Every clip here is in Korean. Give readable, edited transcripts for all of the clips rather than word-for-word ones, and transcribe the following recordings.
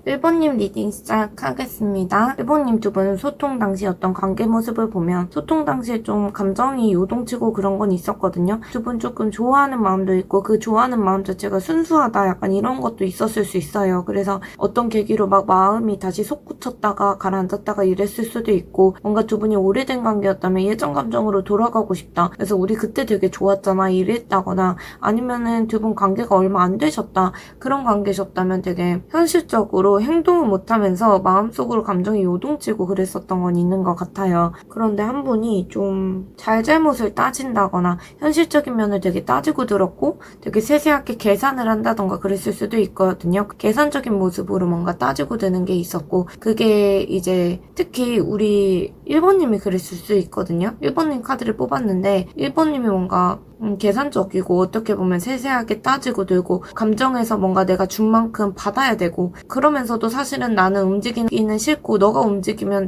1번님 리딩 시작하겠습니다. 1번님 두 분은 소통 당시 어떤 관계 모습을 보면 소통 당시에 좀 감정이 요동치고 그런 건 있었거든요. 두 분 조금 좋아하는 마음도 있고 그 좋아하는 마음 자체가 순수하다 약간 이런 것도 있었을 수 있어요. 그래서 어떤 계기로 막 마음이 다시 솟구쳤다가 가라앉았다가 이랬을 수도 있고 뭔가 두 분이 오래된 관계였다면 예전 감정으로 돌아가고 싶다. 그래서 우리 그때 되게 좋았잖아 이랬다거나 아니면은 두 분 관계가 얼마 안 되셨다. 그런 관계셨다면 되게 현실적으로 행동을 못하면서 마음속으로 감정이 요동치고 그랬었던 건 있는 것 같아요. 그런데 한 분이 좀 잘잘못을 따진다거나 현실적인 면을 되게 따지고 들었고 되게 세세하게 계산을 한다던가 그랬을 수도 있거든요. 계산적인 모습으로 뭔가 따지고 드는 게 있었고 그게 이제 특히 우리 1번님이 그랬을 수 있거든요. 1번님 카드를 뽑았는데 1번님이 뭔가 계산적이고 어떻게 보면 세세하게 따지고 들고 감정에서 뭔가 내가 준 만큼 받아야 되고 그러면서도 사실은 나는 움직이기는 싫고 너가 움직이면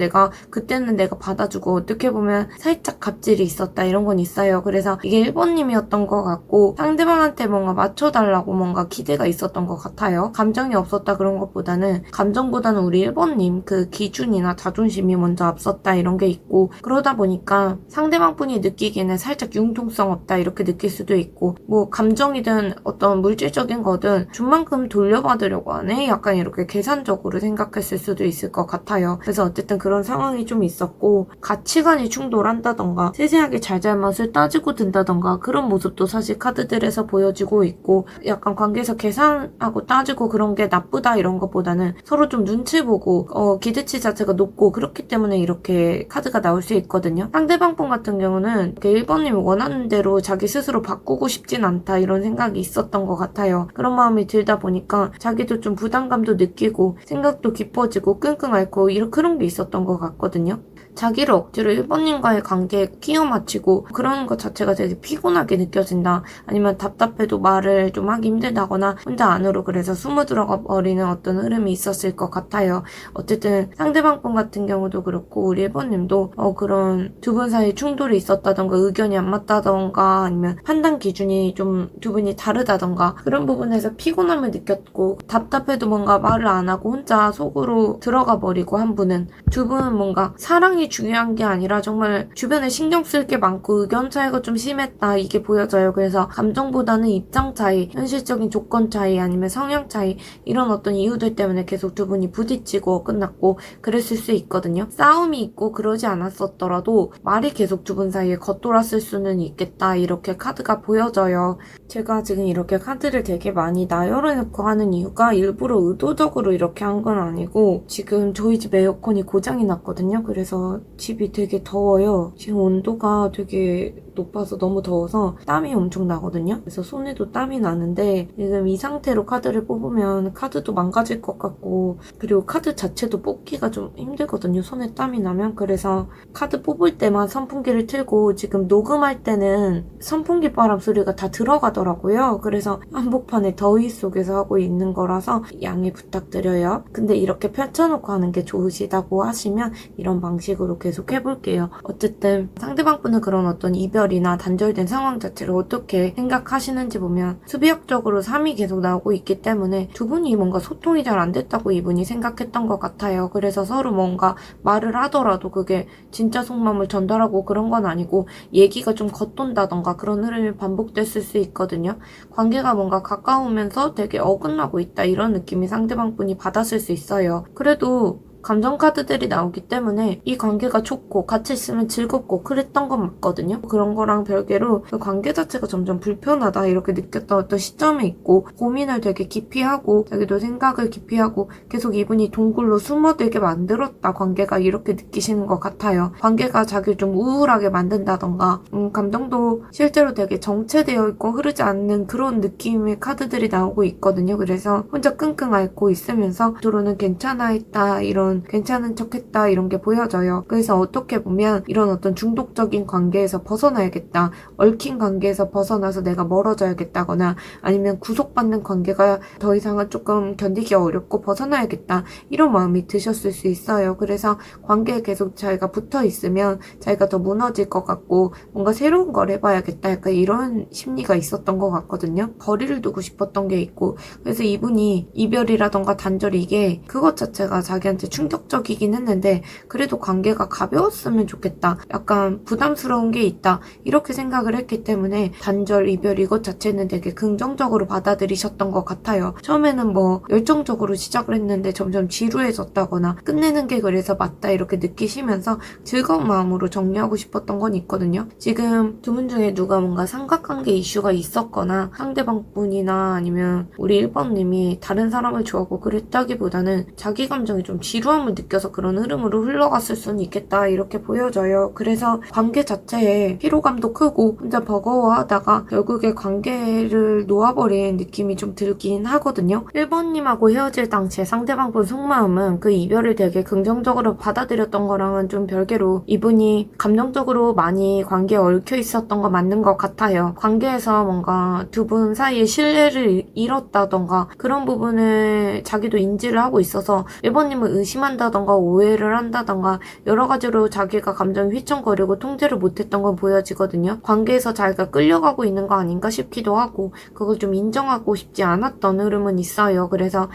그때는 내가 받아주고 어떻게 보면 살짝 갑질이 있었다 이런 건 있어요. 그래서 이게 1번님이었던 것 같고 상대방한테 뭔가 맞춰달라고 뭔가 기대가 있었던 것 같아요. 감정이 없었다 그런 것보다는 감정보다는 우리 1번님 그 기준이나 자존심이 먼저 앞섰다 이런 게 있고 그러다 보니까 상대방 분이 느끼기에는 살짝 융통성 없다 이렇게 느낄 수도 있고 뭐 감정이든 어떤 물질적인 거든 준 만큼 돌려받으려고 하네 약간 이렇게 계산적으로 생각했을 수도 있을 것 같아요. 그래서 어쨌든 그런 상황이 좀 있었고 가치관이 충돌한다던가 세세하게 잘잘못을 따지고 든다던가 그런 모습도 사실 카드들에서 보여지고 있고 약간 관계에서 계산하고 따지고 그런 게 나쁘다 이런 것보다는 서로 좀 눈치 보고 기대치 자체가 높고 그렇기 때문에 이렇게 카드가 나올 수 있거든요. 상대방 분 같은 경우는 1번님이 원하는 대로 자기 스스로 바꾸고 싶진 않다 이런 생각이 있었던 것 같아요. 그런 마음이 들다 보니까 자기도 좀 부담감도 느끼고 생각도 깊어지고 끙끙 앓고 그런 게 있었던 것 같거든요. 자기를 억지로 1번님과의 관계에 끼워 맞추고 그런 것 자체가 되게 피곤하게 느껴진다. 아니면 답답해도 말을 좀 하기 힘들다거나 혼자 안으로 그래서 숨어 들어가 버리는 어떤 흐름이 있었을 것 같아요. 어쨌든 상대방 분 같은 경우도 그렇고 우리 1번님도 그런 두 분 사이 충돌이 있었다던가 의견이 안 맞다던가 아니면 판단 기준이 좀 두 분이 다르다던가 그런 부분에서 피곤함을 느꼈고 답답해도 뭔가 말을 안 하고 혼자 속으로 들어가 버리고 한 분은 두 분은 뭔가 사랑이 중요한 게 아니라 정말 주변에 신경 쓸 게 많고 의견 차이가 좀 심했다 이게 보여져요. 그래서 감정보다는 입장 차이, 현실적인 조건 차이 아니면 성향 차이 이런 어떤 이유들 때문에 계속 두 분이 부딪히고 끝났고 그랬을 수 있거든요. 싸움이 있고 그러지 않았었더라도 말이 계속 두 분 사이에 겉돌았을 수는 있겠다 이렇게 카드가 보여져요. 제가 지금 이렇게 카드를 되게 많이 나열해놓고 하는 이유가 일부러 의도적으로 이렇게 한 건 아니고 지금 저희 집 에어컨이 고장이 났거든요. 그래서 집이 되게 더워요. 지금 온도가 되게 높아서 너무 더워서 땀이 엄청 나거든요. 그래서 손에도 땀이 나는데 지금 이 상태로 카드를 뽑으면 카드도 망가질 것 같고 그리고 카드 자체도 뽑기가 좀 힘들거든요. 손에 땀이 나면. 그래서 카드 뽑을 때만 선풍기를 틀고 지금 녹음할 때는 선풍기 바람 소리가 다 들어가더라고요. 그래서 한복판에 더위 속에서 하고 있는 거라서 양해 부탁드려요. 근데 이렇게 펼쳐놓고 하는 게 좋으시다고 하시면 이런 방식으로 계속 해볼게요. 어쨌든 상대방 분은 그런 어떤 이별이나 단절된 상황 자체를 어떻게 생각하시는지 보면 수비학적으로 3이 계속 나오고 있기 때문에 두 분이 뭔가 소통이 잘 안 됐다고 이분이 생각했던 것 같아요. 그래서 서로 뭔가 말을 하더라도 그게 진짜 속마음을 전달하고 그런 건 아니고 얘기가 좀 겉돈다던가 그런 흐름이 반복됐을 수 있거든요. 관계가 뭔가 가까우면서 되게 어긋나고 있다 이런 느낌이 상대방 분이 받았을 수 있어요. 그래도 감정 카드들이 나오기 때문에 이 관계가 좋고 같이 있으면 즐겁고 그랬던 건 맞거든요. 그런 거랑 별개로 그 관계 자체가 점점 불편하다 이렇게 느꼈던 어떤 시점이 있고 고민을 되게 깊이 하고 자기도 생각을 깊이 하고 계속 이분이 동굴로 숨어들게 만들었다 관계가 이렇게 느끼시는 것 같아요. 관계가 자기를 좀 우울하게 만든다던가 감정도 실제로 되게 정체되어 있고 흐르지 않는 그런 느낌의 카드들이 나오고 있거든요. 그래서 혼자 끙끙 앓고 있으면서 앞으로는 괜찮아 있다 이런 있으면 괜찮은 척했다 이런 게 보여져요. 그래서 어떻게 보면 이런 어떤 중독적인 관계에서 벗어나야겠다, 얽힌 관계에서 벗어나서 내가 멀어져야겠다거나 아니면 구속받는 관계가 더 이상은 조금 견디기 어렵고 벗어나야겠다 이런 마음이 드셨을 수 있어요. 그래서 관계에 계속 자기가 붙어 있으면 자기가 더 무너질 것 같고 뭔가 새로운 걸 해봐야겠다 약간 이런 심리가 있었던 것 같거든요. 거리를 두고 싶었던 게 있고, 그래서 이분이 이별이라던가 단절이 이게 그것 자체가 자기한테 충격적이긴 했는데 그래도 관계가 가벼웠으면 좋겠다, 약간 부담스러운 게 있다 이렇게 생각을 했기 때문에 단절, 이별 이것 자체는 되게 긍정적으로 받아들이셨던 것 같아요. 처음에는 뭐 열정적으로 시작을 했는데 점점 지루해졌다거나 끝내는 게 그래서 맞다 이렇게 느끼시면서 즐거운 마음으로 정리하고 싶었던 건 있거든요. 지금 두 분 중에 누가 뭔가 삼각관계 이슈가 있었거나 상대방 분이나 아니면 우리 1번님이 다른 사람을 좋아하고 그랬다기보다는 자기 감정이 좀 지루함을 느껴서 그런 흐름으로 흘러갔을 수는 있겠다 이렇게 보여져요. 그래서 관계 자체에 피로감도 크고 혼자 버거워하다가 결국에 관계를 놓아버린 느낌이 좀 들긴 하거든요. 1번님하고 헤어질 당시에 상대방 분 속마음은 그 이별을 되게 긍정적으로 받아들였던 거랑은 좀 별개로 이분이 감정적으로 많이 관계에 얽혀 있었던 거 맞는 것 같아요. 관계에서 뭔가 두 분 사이에 신뢰를 잃었다던가 그런 부분을 자기도 인지를 하고 있어서 1번님을 의심한다던가 오해를 한다던가 여러 가지로 자기가 감정이 휘청거리고 통제를 못했던 건 보여지거든요. 관계에서 자기가 끌려가고 있는 거 아닌가 싶기도 하고 그걸 좀 인정하고 싶지 않았던 흐름은 있어요. 그래서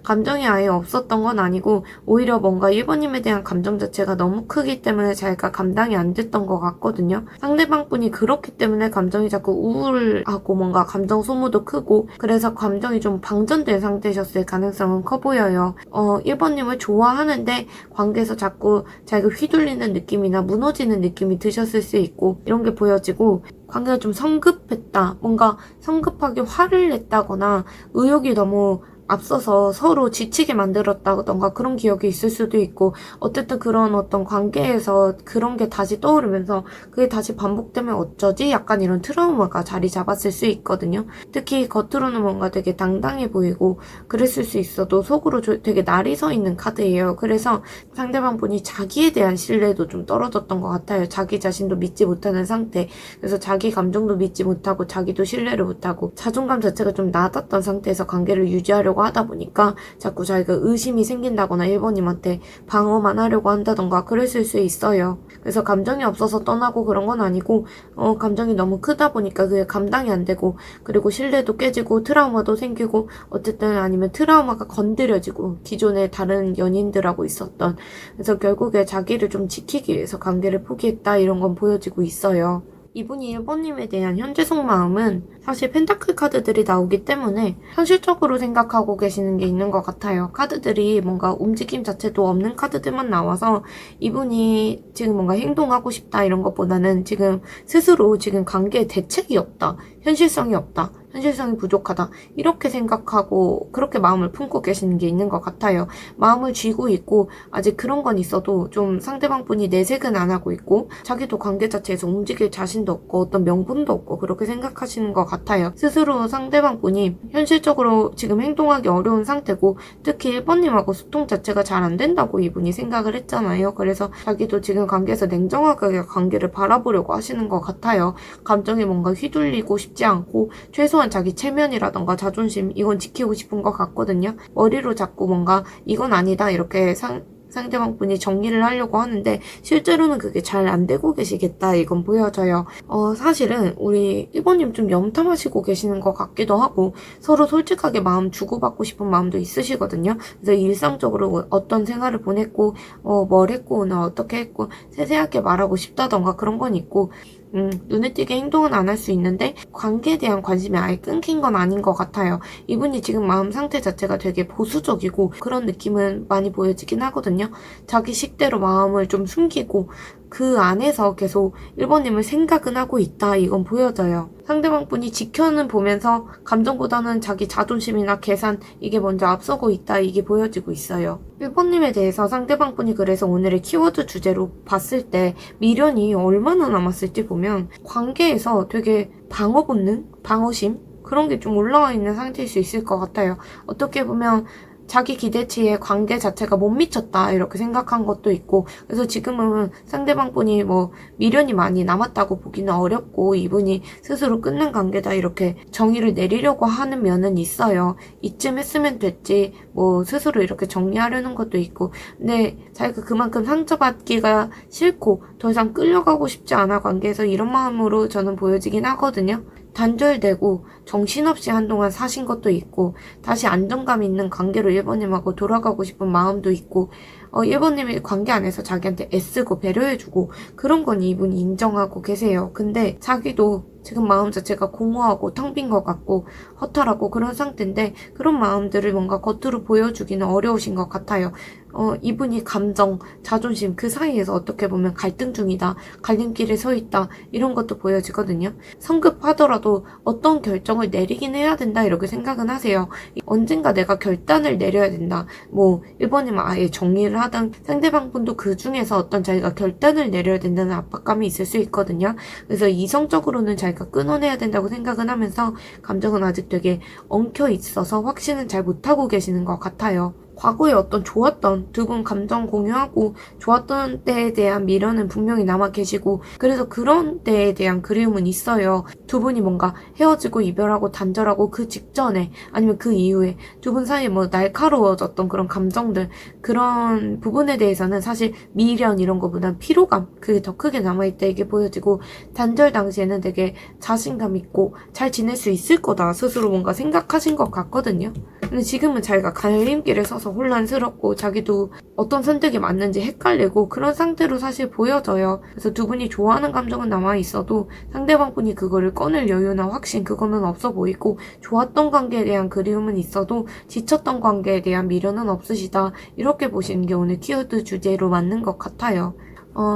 감정이 아예 없었던 건 아니고 오히려 뭔가 1번님에 대한 감정 자체가 너무 크기 때문에 자기가 감당이 안 됐던 것 같거든요. 상대방 분이 그렇기 때문에 감정이 자꾸 우울하고 뭔가 감정 소모도 크고 그래서 감정이 좀 방전된 상태셨을 가능성은 커 보여요. 1번님을 좋아하는데 관계에서 자꾸 자기가 휘둘리는 느낌이나 무너지는 느낌이 드셨을 수 있고 이런 게 보여지고 관계가 좀 성급했다, 뭔가 성급하게 화를 냈다거나 의욕이 너무 앞서서 서로 지치게 만들었다던가 그런 기억이 있을 수도 있고 어쨌든 그런 어떤 관계에서 그런 게 다시 떠오르면서 그게 다시 반복되면 어쩌지? 약간 이런 트라우마가 자리 잡았을 수 있거든요. 특히 겉으로는 뭔가 되게 당당해 보이고 그랬을 수 있어도 속으로 되게 날이 서 있는 카드예요. 그래서 상대방 분이 자기에 대한 신뢰도 좀 떨어졌던 것 같아요. 자기 자신도 믿지 못하는 상태. 그래서 자기 감정도 믿지 못하고 자기도 신뢰를 못하고 자존감 자체가 좀 낮았던 상태에서 관계를 유지하려고 하다 보니까 자꾸 자기가 의심이 생긴다거나 1번님한테 방어만 하려고 한다던가 그랬을 수 있어요. 그래서 감정이 없어서 떠나고 그런 건 아니고 감정이 너무 크다 보니까 그게 감당이 안 되고 그리고 신뢰도 깨지고 트라우마도 생기고 어쨌든 아니면 트라우마가 건드려지고 기존에 다른 연인들하고 있었던, 그래서 결국에 자기를 좀 지키기 위해서 관계를 포기했다 이런 건 보여지고 있어요. 이분이 1번님에 대한 현재 속마음은 사실 펜타클 카드들이 나오기 때문에 현실적으로 생각하고 계시는 게 있는 것 같아요. 카드들이 뭔가 움직임 자체도 없는 카드들만 나와서 이분이 지금 뭔가 행동하고 싶다 이런 것보다는 지금 스스로 지금 관계에 대책이 없다, 현실성이 없다, 현실성이 부족하다 이렇게 생각하고 그렇게 마음을 품고 계시는 게 있는 것 같아요. 마음을 쥐고 있고 아직 그런 건 있어도 좀 상대방 분이 내색은 안 하고 있고 자기도 관계 자체에서 움직일 자신도 없고 어떤 명분도 없고 그렇게 생각하시는 것 같아요. 스스로 상대방 분이 현실적으로 지금 행동하기 어려운 상태고 특히 1번님하고 소통 자체가 잘 안 된다고 이분이 생각을 했잖아요. 그래서 자기도 지금 관계에서 냉정하게 관계를 바라보려고 하시는 것 같아요. 감정이 뭔가 휘둘리고 싶지 않고 최소한 자기 체면이라던가 자존심 이건 지키고 싶은 것 같거든요. 머리로 자꾸 뭔가 이건 아니다 이렇게 상대방 분이 정리를 하려고 하는데 실제로는 그게 잘 안 되고 계시겠다 이건 보여져요. 사실은 우리 1번님 좀 염탐하시고 계시는 것 같기도 하고 서로 솔직하게 마음 주고받고 싶은 마음도 있으시거든요. 그래서 일상적으로 어떤 생활을 보냈고 뭘 했고 오늘 어떻게 했고 세세하게 말하고 싶다던가 그런 건 있고 눈에 띄게 행동은 안 할 수 있는데 관계에 대한 관심이 아예 끊긴 건 아닌 것 같아요. 이분이 지금 마음 상태 자체가 되게 보수적이고 그런 느낌은 많이 보여지긴 하거든요. 자기 식대로 마음을 좀 숨기고 그 안에서 계속 1번님을 생각은 하고 있다 이건 보여져요. 상대방 분이 지켜는 보면서 감정보다는 자기 자존심이나 계산 이게 먼저 앞서고 있다 이게 보여지고 있어요. 1번님에 대해서 상대방 분이 그래서 오늘의 키워드 주제로 봤을 때 미련이 얼마나 남았을지 보면 관계에서 되게 방어 본능, 방어심 그런 게 좀 올라와 있는 상태일 수 있을 것 같아요. 어떻게 보면 자기 기대치에 관계 자체가 못 미쳤다 이렇게 생각한 것도 있고, 그래서 지금은 상대방분이 뭐 미련이 많이 남았다고 보기는 어렵고 이분이 스스로 끊는 관계다 이렇게 정의를 내리려고 하는 면은 있어요. 이쯤 했으면 됐지 뭐 스스로 이렇게 정리하려는 것도 있고, 근데 자기가 그만큼 상처받기가 싫고 더 이상 끌려가고 싶지 않아 관계에서, 이런 마음으로 저는 보여지긴 하거든요. 단절되고 정신없이 한동안 사신 것도 있고, 다시 안정감 있는 관계로 1번님하고 돌아가고 싶은 마음도 있고, 1번님이 관계 안에서 자기한테 애쓰고 배려해주고 그런 건 이분이 인정하고 계세요. 근데 자기도 지금 마음 자체가 공허하고 텅 빈 것 같고 허탈하고 그런 상태인데, 그런 마음들을 뭔가 겉으로 보여주기는 어려우신 것 같아요. 이분이 감정, 자존심 그 사이에서 어떻게 보면 갈등 중이다, 갈림길에 서 있다 이런 것도 보여지거든요. 성급하더라도 어떤 결정을 내리긴 해야 된다 이렇게 생각은 하세요. 언젠가 내가 결단을 내려야 된다. 뭐 1번이면 아예 정리를 하던 상대방 분도 그 중에서 어떤 자기가 결단을 내려야 된다는 압박감이 있을 수 있거든요. 그래서 이성적으로는 자기가 끊어내야 된다고 생각은 하면서 감정은 아직 되게 엉켜 있어서 확신은 잘 못하고 계시는 것 같아요. 과거에 어떤 좋았던 두 분 감정 공유하고 좋았던 때에 대한 미련은 분명히 남아 계시고, 그래서 그런 때에 대한 그리움은 있어요. 두 분이 뭔가 헤어지고 이별하고 단절하고 그 직전에 아니면 그 이후에 두 분 사이에 뭐 날카로워졌던 그런 감정들, 그런 부분에 대해서는 사실 미련 이런 거보단 피로감, 그게 더 크게 남아있다 이게 보여지고, 단절 당시에는 되게 자신감 있고 잘 지낼 수 있을 거다 스스로 뭔가 생각하신 것 같거든요. 근데 지금은 자기가 갈림길에 서서 혼란스럽고 자기도 어떤 선택이 맞는지 헷갈리고 그런 상태로 사실 보여져요. 그래서 두 분이 좋아하는 감정은 남아있어도 상대방 분이 그거를 꺼낼 여유나 확신 그거는 없어 보이고, 좋았던 관계에 대한 그리움은 있어도 지쳤던 관계에 대한 미련은 없으시다 이렇게 보시는 게 오늘 키워드 주제로 맞는 것 같아요.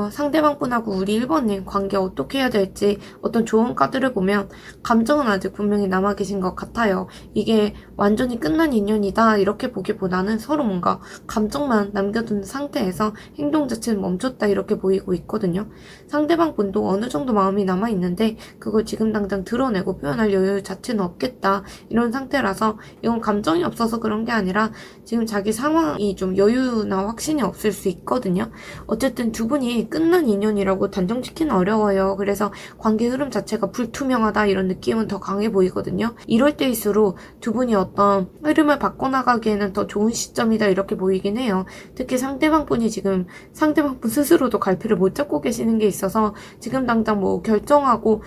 상대방 분하고 우리 1번님 관계 어떻게 해야 될지 어떤 좋은 카드를 보면 감정은 아직 분명히 남아 계신 것 같아요. 이게 완전히 끝난 인연이다 이렇게 보기보다는 서로 뭔가 감정만 남겨둔 상태에서 행동 자체는 멈췄다 이렇게 보이고 있거든요. 상대방 분도 어느 정도 마음이 남아 있는데 그걸 지금 당장 드러내고 표현할 여유 자체는 없겠다 이런 상태라서, 이건 감정이 없어서 그런 게 아니라 지금 자기 상황이 좀 여유나 확신이 없을 수 있거든요. 어쨌든 두 분이 끝난 인연이라고 단정짓기는 어려워요. 그래서 관계 흐름 자체가 불투명하다 이런 느낌은 더 강해 보이거든요. 이럴 때일수록 두 분이 어떤 흐름을 바꿔나가기에는 더 좋은 시점이다 이렇게 보이긴 해요. 특히 상대방 분이 지금 상대방 분 스스로도 갈피를 못 잡고 계시는 게 있어서 지금 당장 뭐 결정하고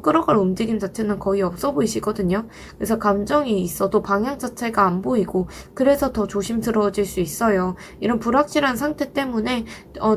끌어갈 움직임 자체는 거의 없어 보이시거든요. 그래서 감정이 있어도 방향 자체가 안 보이고 그래서 더 조심스러워질 수 있어요. 이런 불확실한 상태 때문에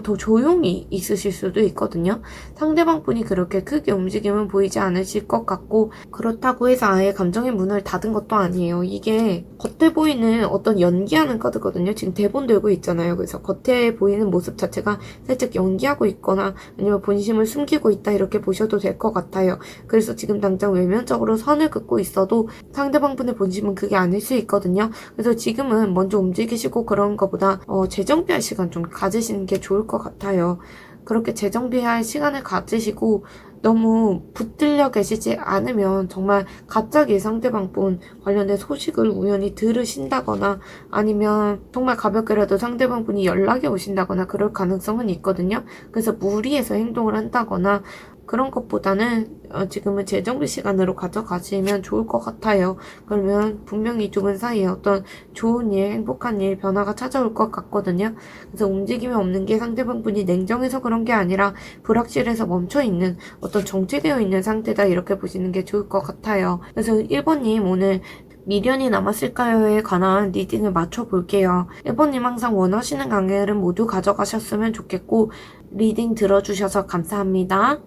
더 조용히 있으실 수도 있거든요. 상대방 분이 그렇게 크게 움직임은 보이지 않으실 것 같고, 그렇다고 해서 아예 감정의 문을 닫은 것도 아니에요. 이게 겉에 보이는 어떤 연기하는 카드거든요. 지금 대본 들고 있잖아요. 그래서 겉에 보이는 모습 자체가 살짝 연기하고 있거나 아니면 본심을 숨기고 있다 이렇게 보셔도 될 것 같아요. 그래서 지금 당장 외면적으로 선을 긋고 있어도 상대방 분의 본심은 그게 아닐 수 있거든요. 그래서 지금은 먼저 움직이시고 그런 것보다 재정비할 시간 좀 가지시는 게 좋을 것 같아요. 그렇게 재정비할 시간을 가지시고 너무 붙들려 계시지 않으면 정말 갑자기 상대방 분 관련된 소식을 우연히 들으신다거나 아니면 정말 가볍게라도 상대방 분이 연락이 오신다거나 그럴 가능성은 있거든요. 그래서 무리해서 행동을 한다거나 그런 것보다는 지금은 재정비 시간으로 가져가시면 좋을 것 같아요. 그러면 분명히 두 분 사이에 어떤 좋은 일, 행복한 일, 변화가 찾아올 것 같거든요. 그래서 움직임이 없는 게 상대방 분이 냉정해서 그런 게 아니라 불확실해서 멈춰있는 어떤 정체되어 있는 상태다 이렇게 보시는 게 좋을 것 같아요. 그래서 1번님 오늘 미련이 남았을까요에 관한 리딩을 맞춰볼게요. 1번님 항상 원하시는 관계를 모두 가져가셨으면 좋겠고, 리딩 들어주셔서 감사합니다.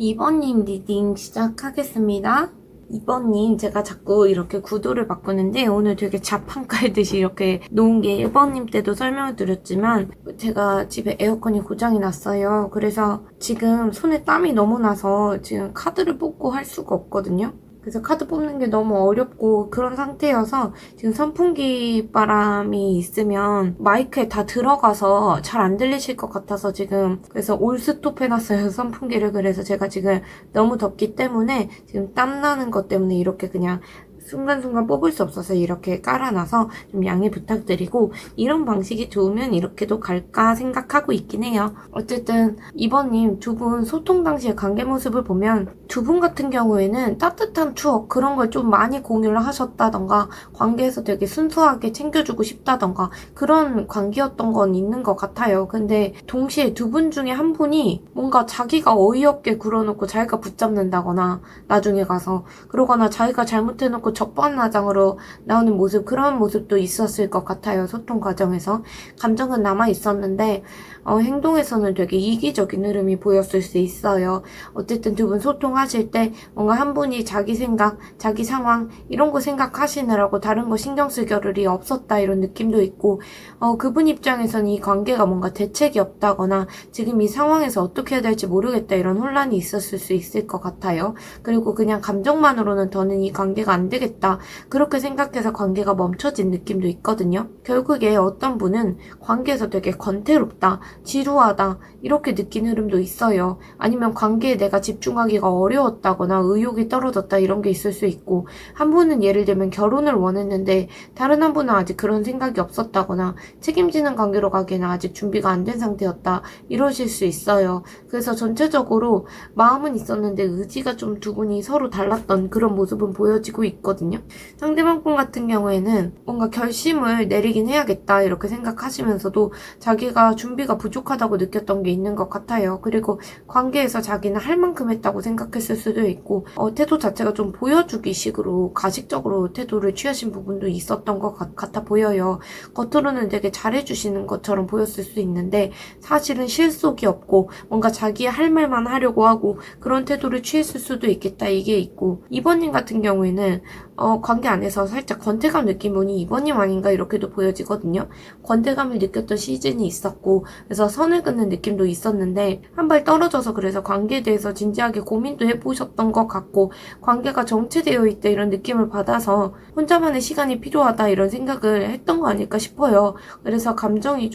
2번님 리딩 시작하겠습니다. 2번님 제가 자꾸 이렇게 구도를 바꾸는데 오늘 되게 자판 깔듯이 이렇게 놓은 게 1번님 때도 설명을 드렸지만 제가 집에 에어컨이 고장이 났어요. 그래서 지금 손에 땀이 너무 나서 지금 카드를 뽑고 할 수가 없거든요. 그래서 카드 뽑는 게 너무 어렵고 그런 상태여서 지금 선풍기 바람이 있으면 마이크에 다 들어가서 잘 안 들리실 것 같아서 지금 그래서 올스톱 해놨어요, 선풍기를. 그래서 제가 지금 너무 덥기 때문에 지금 땀나는 것 때문에 이렇게 그냥 순간순간 뽑을 수 없어서 이렇게 깔아놔서 좀 양해 부탁드리고, 이런 방식이 좋으면 이렇게도 갈까 생각하고 있긴 해요. 어쨌든 이번님 두 분 소통 당시의 관계 모습을 보면 두 분 같은 경우에는 따뜻한 추억 그런 걸 좀 많이 공유를 하셨다던가, 관계에서 되게 순수하게 챙겨주고 싶다던가 그런 관계였던 건 있는 것 같아요. 근데 동시에 두 분 중에 한 분이 뭔가 자기가 어이없게 굴어놓고 자기가 붙잡는다거나, 나중에 가서 그러거나 자기가 잘못해놓고 적반하장으로 나오는 모습, 그런 모습도 있었을 것 같아요. 소통 과정에서 감정은 남아 있었는데 행동에서는 되게 이기적인 흐름이 보였을 수 있어요. 어쨌든 두 분 소통하실 때 뭔가 한 분이 자기 생각, 자기 상황 이런 거 생각하시느라고 다른 거 신경 쓸 겨를이 없었다, 이런 느낌도 있고, 그분 입장에서는 이 관계가 뭔가 대책이 없다거나 지금 이 상황에서 어떻게 해야 될지 모르겠다, 이런 혼란이 있었을 수 있을 것 같아요. 그리고 그냥 감정만으로는 더는 이 관계가 안 되겠다, 그렇게 생각해서 관계가 멈춰진 느낌도 있거든요. 결국에 어떤 분은 관계에서 되게 권태롭다, 지루하다 이렇게 느낀 흐름도 있어요. 아니면 관계에 내가 집중하기가 어려웠다거나 의욕이 떨어졌다, 이런 게 있을 수 있고, 한 분은 예를 들면 결혼을 원했는데 다른 한 분은 아직 그런 생각이 없었다거나 책임지는 관계로 가기에는 아직 준비가 안 된 상태였다, 이러실 수 있어요. 그래서 전체적으로 마음은 있었는데 의지가 좀 두 분이 서로 달랐던 그런 모습은 보여지고 있거든요. 상대방 분 같은 경우에는 뭔가 결심을 내리긴 해야겠다 이렇게 생각하시면서도 자기가 준비가 부족하다고 느꼈던 게 있는 것 같아요. 그리고 관계에서 자기는 할 만큼 했다고 생각했을 수도 있고, 태도 자체가 좀 보여주기 식으로 가식적으로 태도를 취하신 부분도 있었던 것 같아 보여요. 겉으로는 되게 잘해주시는 것처럼 보였을 수 있는데 사실은 실속이 없고 뭔가 자기 할 말만 하려고 하고 그런 태도를 취했을 수도 있겠다, 이게 있고, 이번님 같은 경우에는 관계 안에서 살짝 권태감 느낀 분이 이번님 아닌가 이렇게도 보여지거든요. 권태감을 느꼈던 시즌이 있었고, 그래서 선을 긋는 느낌도 있었는데 한 발 떨어져서 그래서 관계에 대해서 진지하게 고민도 해보셨던 것 같고, 관계가 정체되어 있다 이런 느낌을 받아서 혼자만의 시간이 필요하다 이런 생각을 했던 거 아닐까 싶어요. 그래서 감정이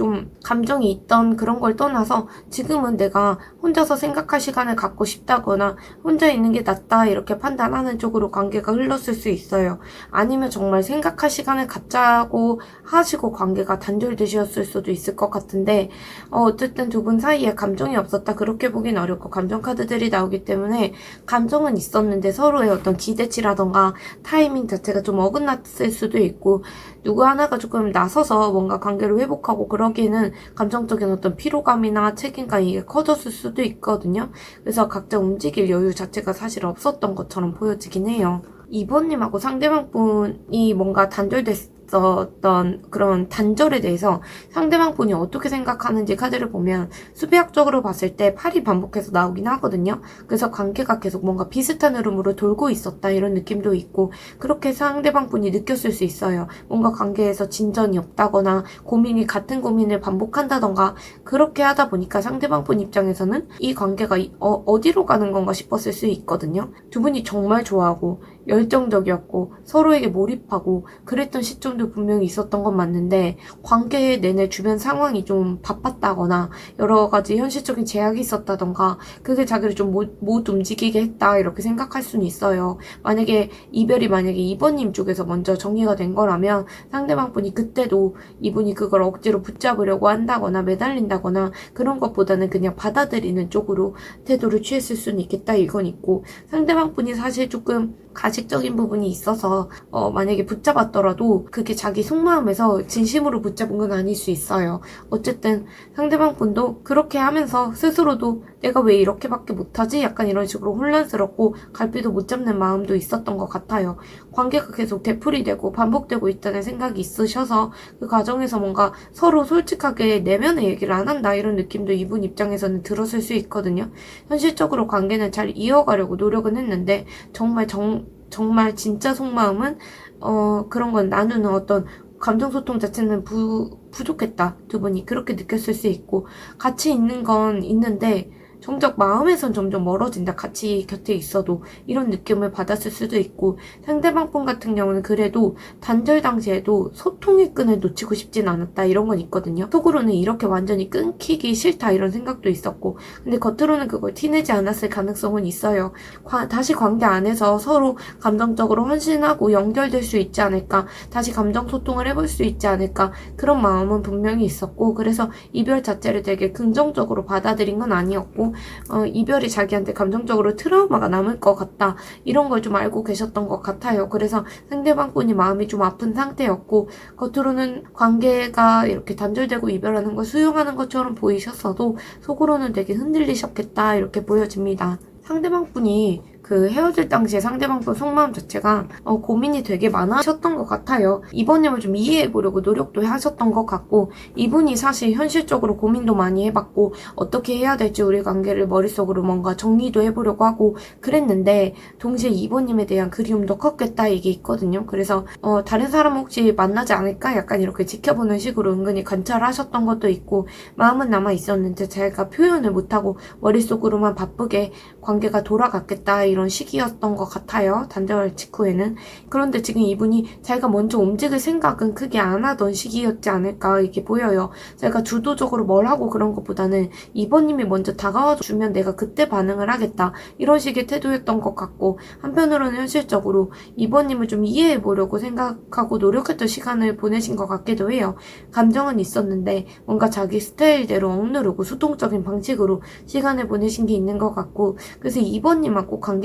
있던 그런 걸 떠나서 지금은 내가 혼자서 생각할 시간을 갖고 싶다거나 혼자 있는 게 낫다 이렇게 판단하는 쪽으로 관계가 흘렀을 수 있어요. 아니면 정말 생각할 시간을 갖자고 하시고 관계가 단절되셨을 수도 있을 것 같은데, 어쨌든 두 분 사이에 감정이 없었다 그렇게 보긴 어렵고, 감정 카드들이 나오기 때문에 감정은 있었는데 서로의 어떤 기대치라던가 타이밍 자체가 좀 어긋났을 수도 있고, 누구 하나가 조금 나서서 뭔가 관계를 회복하고 그러기에는 감정적인 어떤 피로감이나 책임감이 이게 커졌을 수도 있거든요. 그래서 각자 움직일 여유 자체가 사실 없었던 것처럼 보여지긴 해요. 이번님하고 상대방 분이 뭔가 단절됐었던 그런 단절에 대해서 상대방 분이 어떻게 생각하는지 카드를 보면 수비학적으로 봤을 때 8이 반복해서 나오긴 하거든요. 그래서 관계가 계속 뭔가 비슷한 흐름으로 돌고 있었다, 이런 느낌도 있고, 그렇게 상대방 분이 느꼈을 수 있어요. 뭔가 관계에서 진전이 없다거나 같은 고민을 반복한다던가 그렇게 하다 보니까 상대방 분 입장에서는 이 관계가 어디로 가는 건가 싶었을 수 있거든요. 두 분이 정말 좋아하고 열정적이었고 서로에게 몰입하고 그랬던 시점도 분명히 있었던 건 맞는데, 관계 내내 주변 상황이 좀 바빴다거나 여러 가지 현실적인 제약이 있었다던가 그게 자기를 좀 못 움직이게 했다, 이렇게 생각할 수는 있어요. 만약에 이번님 쪽에서 먼저 정리가 된 거라면 상대방 분이 그때도 이분이 그걸 억지로 붙잡으려고 한다거나 매달린다거나 그런 것보다는 그냥 받아들이는 쪽으로 태도를 취했을 수는 있겠다, 이건 있고, 상대방 분이 사실 조금 가식적인 부분이 있어서 만약에 붙잡았더라도 그게 자기 속마음에서 진심으로 붙잡은 건 아닐 수 있어요. 어쨌든 상대방 분도 그렇게 하면서 스스로도 내가 왜 이렇게밖에 못하지? 약간 이런 식으로 혼란스럽고 갈피도 못 잡는 마음도 있었던 것 같아요. 관계가 계속 되풀이되고 반복되고 있다는 생각이 있으셔서 그 과정에서 뭔가 서로 솔직하게 내면의 얘기를 안 한다, 이런 느낌도 이분 입장에서는 들었을 수 있거든요. 현실적으로 관계는 잘 이어가려고 노력은 했는데 정말 진짜 속마음은 그런 건 나누는 어떤 감정소통 자체는 부족했다, 두 분이 그렇게 느꼈을 수 있고, 같이 있는 건 있는데 정작 마음에선 점점 멀어진다. 같이 곁에 있어도 이런 느낌을 받았을 수도 있고, 상대방분 같은 경우는 그래도 단절 당시에도 소통의 끈을 놓치고 싶진 않았다 이런 건 있거든요. 속으로는 이렇게 완전히 끊기기 싫다 이런 생각도 있었고, 근데 겉으로는 그걸 티내지 않았을 가능성은 있어요. 다시 관계 안에서 서로 감정적으로 헌신하고 연결될 수 있지 않을까, 다시 감정 소통을 해볼 수 있지 않을까, 그런 마음은 분명히 있었고, 그래서 이별 자체를 되게 긍정적으로 받아들인 건 아니었고, 이별이 자기한테 감정적으로 트라우마가 남을 것 같다 이런 걸 좀 알고 계셨던 것 같아요. 그래서 상대방분이 마음이 좀 아픈 상태였고, 겉으로는 관계가 이렇게 단절되고 이별하는 걸 수용하는 것처럼 보이셨어도 속으로는 되게 흔들리셨겠다 이렇게 보여집니다. 상대방분이 그 헤어질 당시에 상대방분 속마음 자체가 고민이 되게 많으셨던 것 같아요. 이번님을 좀 이해해보려고 노력도 하셨던 것 같고, 이분이 사실 현실적으로 고민도 많이 해봤고 어떻게 해야 될지 우리 관계를 머릿속으로 뭔가 정리도 해보려고 하고 그랬는데, 동시에 이번님에 대한 그리움도 컸겠다 이게 있거든요. 그래서 다른 사람 혹시 만나지 않을까 약간 이렇게 지켜보는 식으로 은근히 관찰하셨던 것도 있고, 마음은 남아있었는데 제가 표현을 못하고 머릿속으로만 바쁘게 관계가 돌아갔겠다 이런 시기였던 것 같아요. 단절 직후에는. 그런데 지금 이분이 자기가 먼저 움직일 생각은 크게 안 하던 시기였지 않을까 이렇게 보여요. 제가 주도적으로 뭘 하고 그런 것보다는 이번님이 먼저 다가와 주면 내가 그때 반응을 하겠다 이런 식의 태도였던 것 같고, 한편으로는 현실적으로 이번님을 좀 이해해 보려고 생각하고 노력했던 시간을 보내신 것 같기도 해요. 감정은 있었는데 뭔가 자기 스타일대로 억누르고 수동적인 방식으로 시간을 보내신 게 있는 것 같고, 그래서 이번님하고 관계가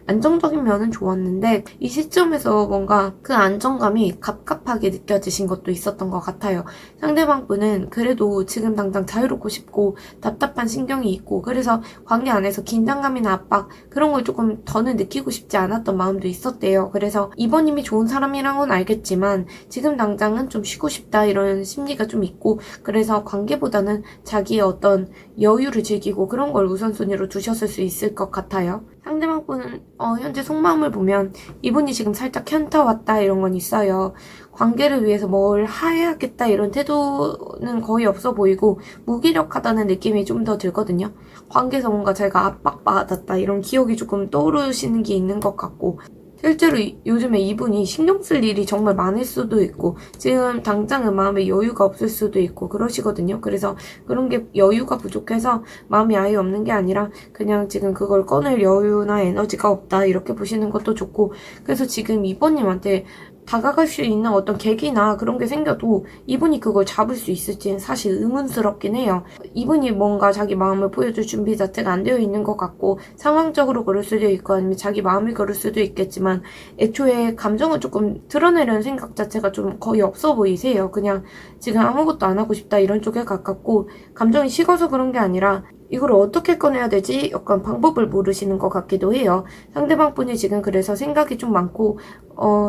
안정적인 면은 좋았는데 이 시점에서 뭔가 그 안정감이 갑갑하게 느껴지신 것도 있었던 것 같아요. 상대방 분은 그래도 지금 당장 자유롭고 싶고 답답한 신경이 있고, 그래서 관계 안에서 긴장감이나 압박 그런 걸 조금 더는 느끼고 싶지 않았던 마음도 있었대요. 그래서 이번님이 좋은 사람이란 건 알겠지만 지금 당장은 좀 쉬고 싶다 이런 심리가 좀 있고, 그래서 관계보다는 자기의 어떤 여유를 즐기고 그런 걸 우선순위로 두셨을 수 있을 것 같아요. 상대방 분은 현재 속마음을 보면 이분이 지금 살짝 현타 왔다 이런 건 있어요. 관계를 위해서 뭘 해야겠다 이런 태도는 거의 없어 보이고 무기력하다는 느낌이 좀 더 들거든요. 관계에서 뭔가 제가 압박받았다 이런 기억이 조금 떠오르시는 게 있는 것 같고, 실제로 요즘에 이분이 신경 쓸 일이 정말 많을 수도 있고 지금 당장은 마음에 여유가 없을 수도 있고 그러시거든요. 그래서 그런 게 여유가 부족해서 마음이 아예 없는 게 아니라 그냥 지금 그걸 꺼낼 여유나 에너지가 없다 이렇게 보시는 것도 좋고, 그래서 지금 이번님한테 다가갈 수 있는 어떤 계기나 그런 게 생겨도 이분이 그걸 잡을 수 있을지는 사실 의문스럽긴 해요. 이분이 뭔가 자기 마음을 보여줄 준비 자체가 안 되어 있는 것 같고, 상황적으로 그럴 수도 있고 아니면 자기 마음이 그럴 수도 있겠지만 애초에 감정을 조금 드러내려는 생각 자체가 좀 거의 없어 보이세요. 그냥 지금 아무것도 안 하고 싶다 이런 쪽에 가깝고, 감정이 식어서 그런 게 아니라 이걸 어떻게 꺼내야 되지? 약간 방법을 모르시는 것 같기도 해요. 상대방 분이 지금 그래서 생각이 좀 많고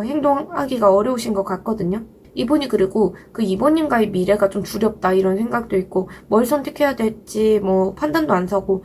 행동하기가 어려우신 것 같거든요. 이분이 그리고 그 이번님과의 미래가 좀 두렵다 이런 생각도 있고, 뭘 선택해야 될지 뭐 판단도 안 서고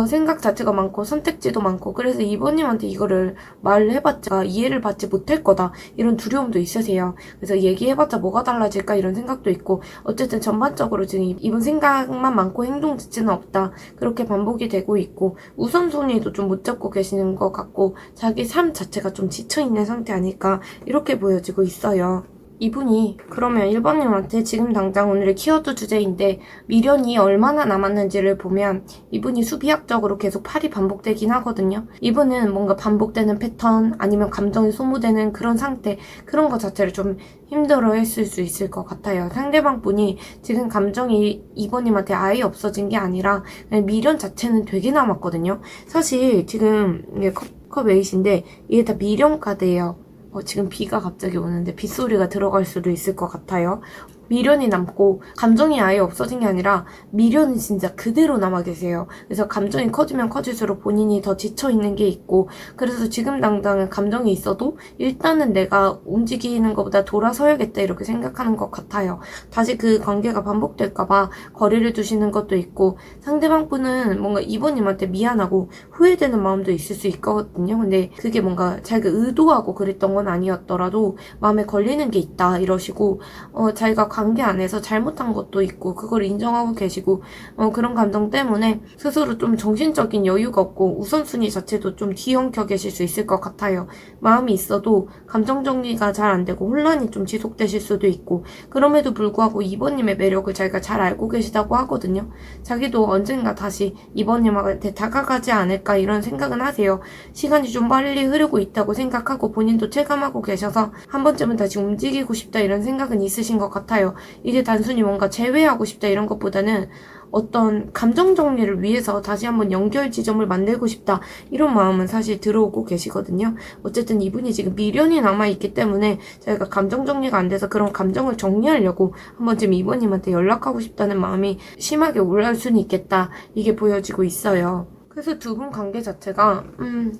생각 자체가 많고 선택지도 많고, 그래서 이번님한테 이거를 말을 해봤자 이해를 받지 못할 거다 이런 두려움도 있으세요. 그래서 얘기해봤자 뭐가 달라질까 이런 생각도 있고, 어쨌든 전반적으로 지금 이분 생각만 많고 행동 자체는 없다 그렇게 반복이 되고 있고, 우선순위도 좀 못 잡고 계시는 것 같고 자기 삶 자체가 좀 지쳐있는 상태 아닐까 이렇게 보여지고 있어요. 이분이 그러면 1번님한테 지금 당장 오늘의 키워드 주제인데 미련이 얼마나 남았는지를 보면 이분이 수비학적으로 계속 팔이 반복되긴 하거든요. 이분은 뭔가 반복되는 패턴 아니면 감정이 소모되는 그런 상태, 그런 것 자체를 좀 힘들어 했을 수 있을 것 같아요. 상대방 분이 지금 감정이 이번님한테 아예 없어진 게 아니라 미련 자체는 되게 남았거든요. 사실 지금 이게 컵 8인데 이게 다 미련 카드예요. 지금 비가 갑자기 오는데 빗소리가 들어갈 수도 있을 것 같아요. 미련이 남고 감정이 아예 없어진 게 아니라 미련이 진짜 그대로 남아 계세요. 그래서 감정이 커지면 커질수록 본인이 더 지쳐있는 게 있고, 그래서 지금 당장은 감정이 있어도 일단은 내가 움직이는 것보다 돌아서야겠다 이렇게 생각하는 것 같아요. 다시 그 관계가 반복될까봐 거리를 두시는 것도 있고, 상대방 분은 뭔가 이번님한테 미안하고 후회되는 마음도 있을 수 있거든요. 근데 그게 뭔가 자기가 의도하고 그랬던 건 아니었더라도 마음에 걸리는 게 있다 이러시고, 자기가 관계 안에서 잘못한 것도 있고 그걸 인정하고 계시고 그런 감정 때문에 스스로 좀 정신적인 여유가 없고 우선순위 자체도 좀 뒤엉켜 계실 수 있을 것 같아요. 마음이 있어도 감정 정리가 잘 안 되고 혼란이 좀 지속되실 수도 있고 그럼에도 불구하고 2번님의 매력을 자기가 잘 알고 계시다고 하거든요. 자기도 언젠가 다시 2번님한테 다가가지 않을까 이런 생각은 하세요. 시간이 좀 빨리 흐르고 있다고 생각하고 본인도 체감하고 계셔서 한 번쯤은 다시 움직이고 싶다 이런 생각은 있으신 것 같아요. 이게 단순히 뭔가 재회하고 싶다 이런 것보다는 어떤 감정 정리를 위해서 다시 한번 연결 지점을 만들고 싶다 이런 마음은 사실 들어오고 계시거든요. 어쨌든 이분이 지금 미련이 남아있기 때문에 저희가 감정 정리가 안 돼서 그런 감정을 정리하려고 한 번쯤 이번님한테 연락하고 싶다는 마음이 심하게 올라올 수는 있겠다 이게 보여지고 있어요. 그래서 두 분 관계 자체가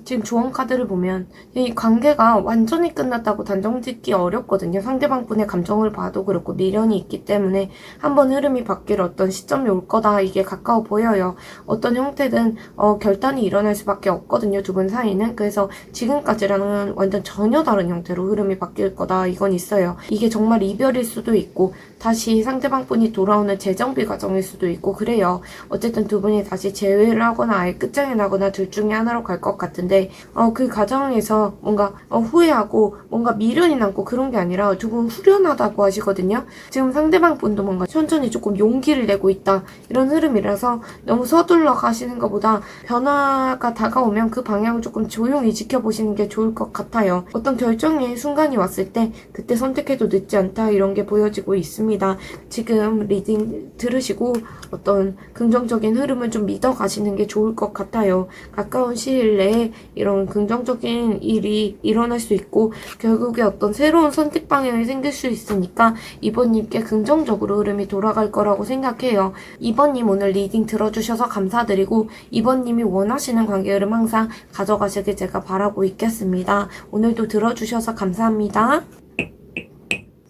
지금 조언 카드를 보면 이 관계가 완전히 끝났다고 단정짓기 어렵거든요. 상대방 분의 감정을 봐도 그렇고 미련이 있기 때문에 한번 흐름이 바뀔 어떤 시점이 올 거다 이게 가까워 보여요. 어떤 형태든 결단이 일어날 수밖에 없거든요. 두 분 사이는. 그래서 지금까지랑은 완전 전혀 다른 형태로 흐름이 바뀔 거다 이건 있어요. 이게 정말 이별일 수도 있고 다시 상대방 분이 돌아오는 재정비 과정일 수도 있고 그래요. 어쨌든 두 분이 다시 재회를 하거나 아예 끝장이 나거나 둘 중에 하나로 갈 것 같은데 그 과정에서 뭔가 후회하고 뭔가 미련이 남고 그런 게 아니라 두 분 후련하다고 하시거든요. 지금 상대방 분도 뭔가 천천히 조금 용기를 내고 있다 이런 흐름이라서 너무 서둘러 가시는 것보다 변화가 다가오면 그 방향을 조금 조용히 지켜보시는 게 좋을 것 같아요. 어떤 결정의 순간이 왔을 때 그때 선택해도 늦지 않다 이런 게 보여지고 있습니다. 지금 리딩 들으시고 어떤 긍정적인 흐름을 좀 믿어 가시는 게 좋을 것 같아요. 가까운 시일 내에 이런 긍정적인 일이 일어날 수 있고 결국에 어떤 새로운 선택 방향이 생길 수 있으니까 2번님께 긍정적으로 흐름이 돌아갈 거라고 생각해요. 2번님 오늘 리딩 들어주셔서 감사드리고 2번님이 원하시는 관계 흐름 항상 가져가시길 제가 바라고 있겠습니다. 오늘도 들어주셔서 감사합니다.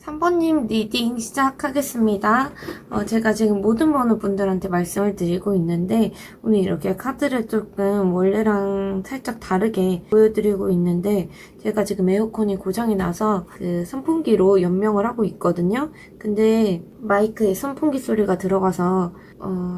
3번님 리딩 시작하겠습니다. 제가 지금 모든 번호 분들한테 말씀을 드리고 있는데 오늘 이렇게 카드를 조금 원래랑 살짝 다르게 보여드리고 있는데 제가 지금 에어컨이 고장이 나서 그 선풍기로 연명을 하고 있거든요. 근데 마이크에 선풍기 소리가 들어가서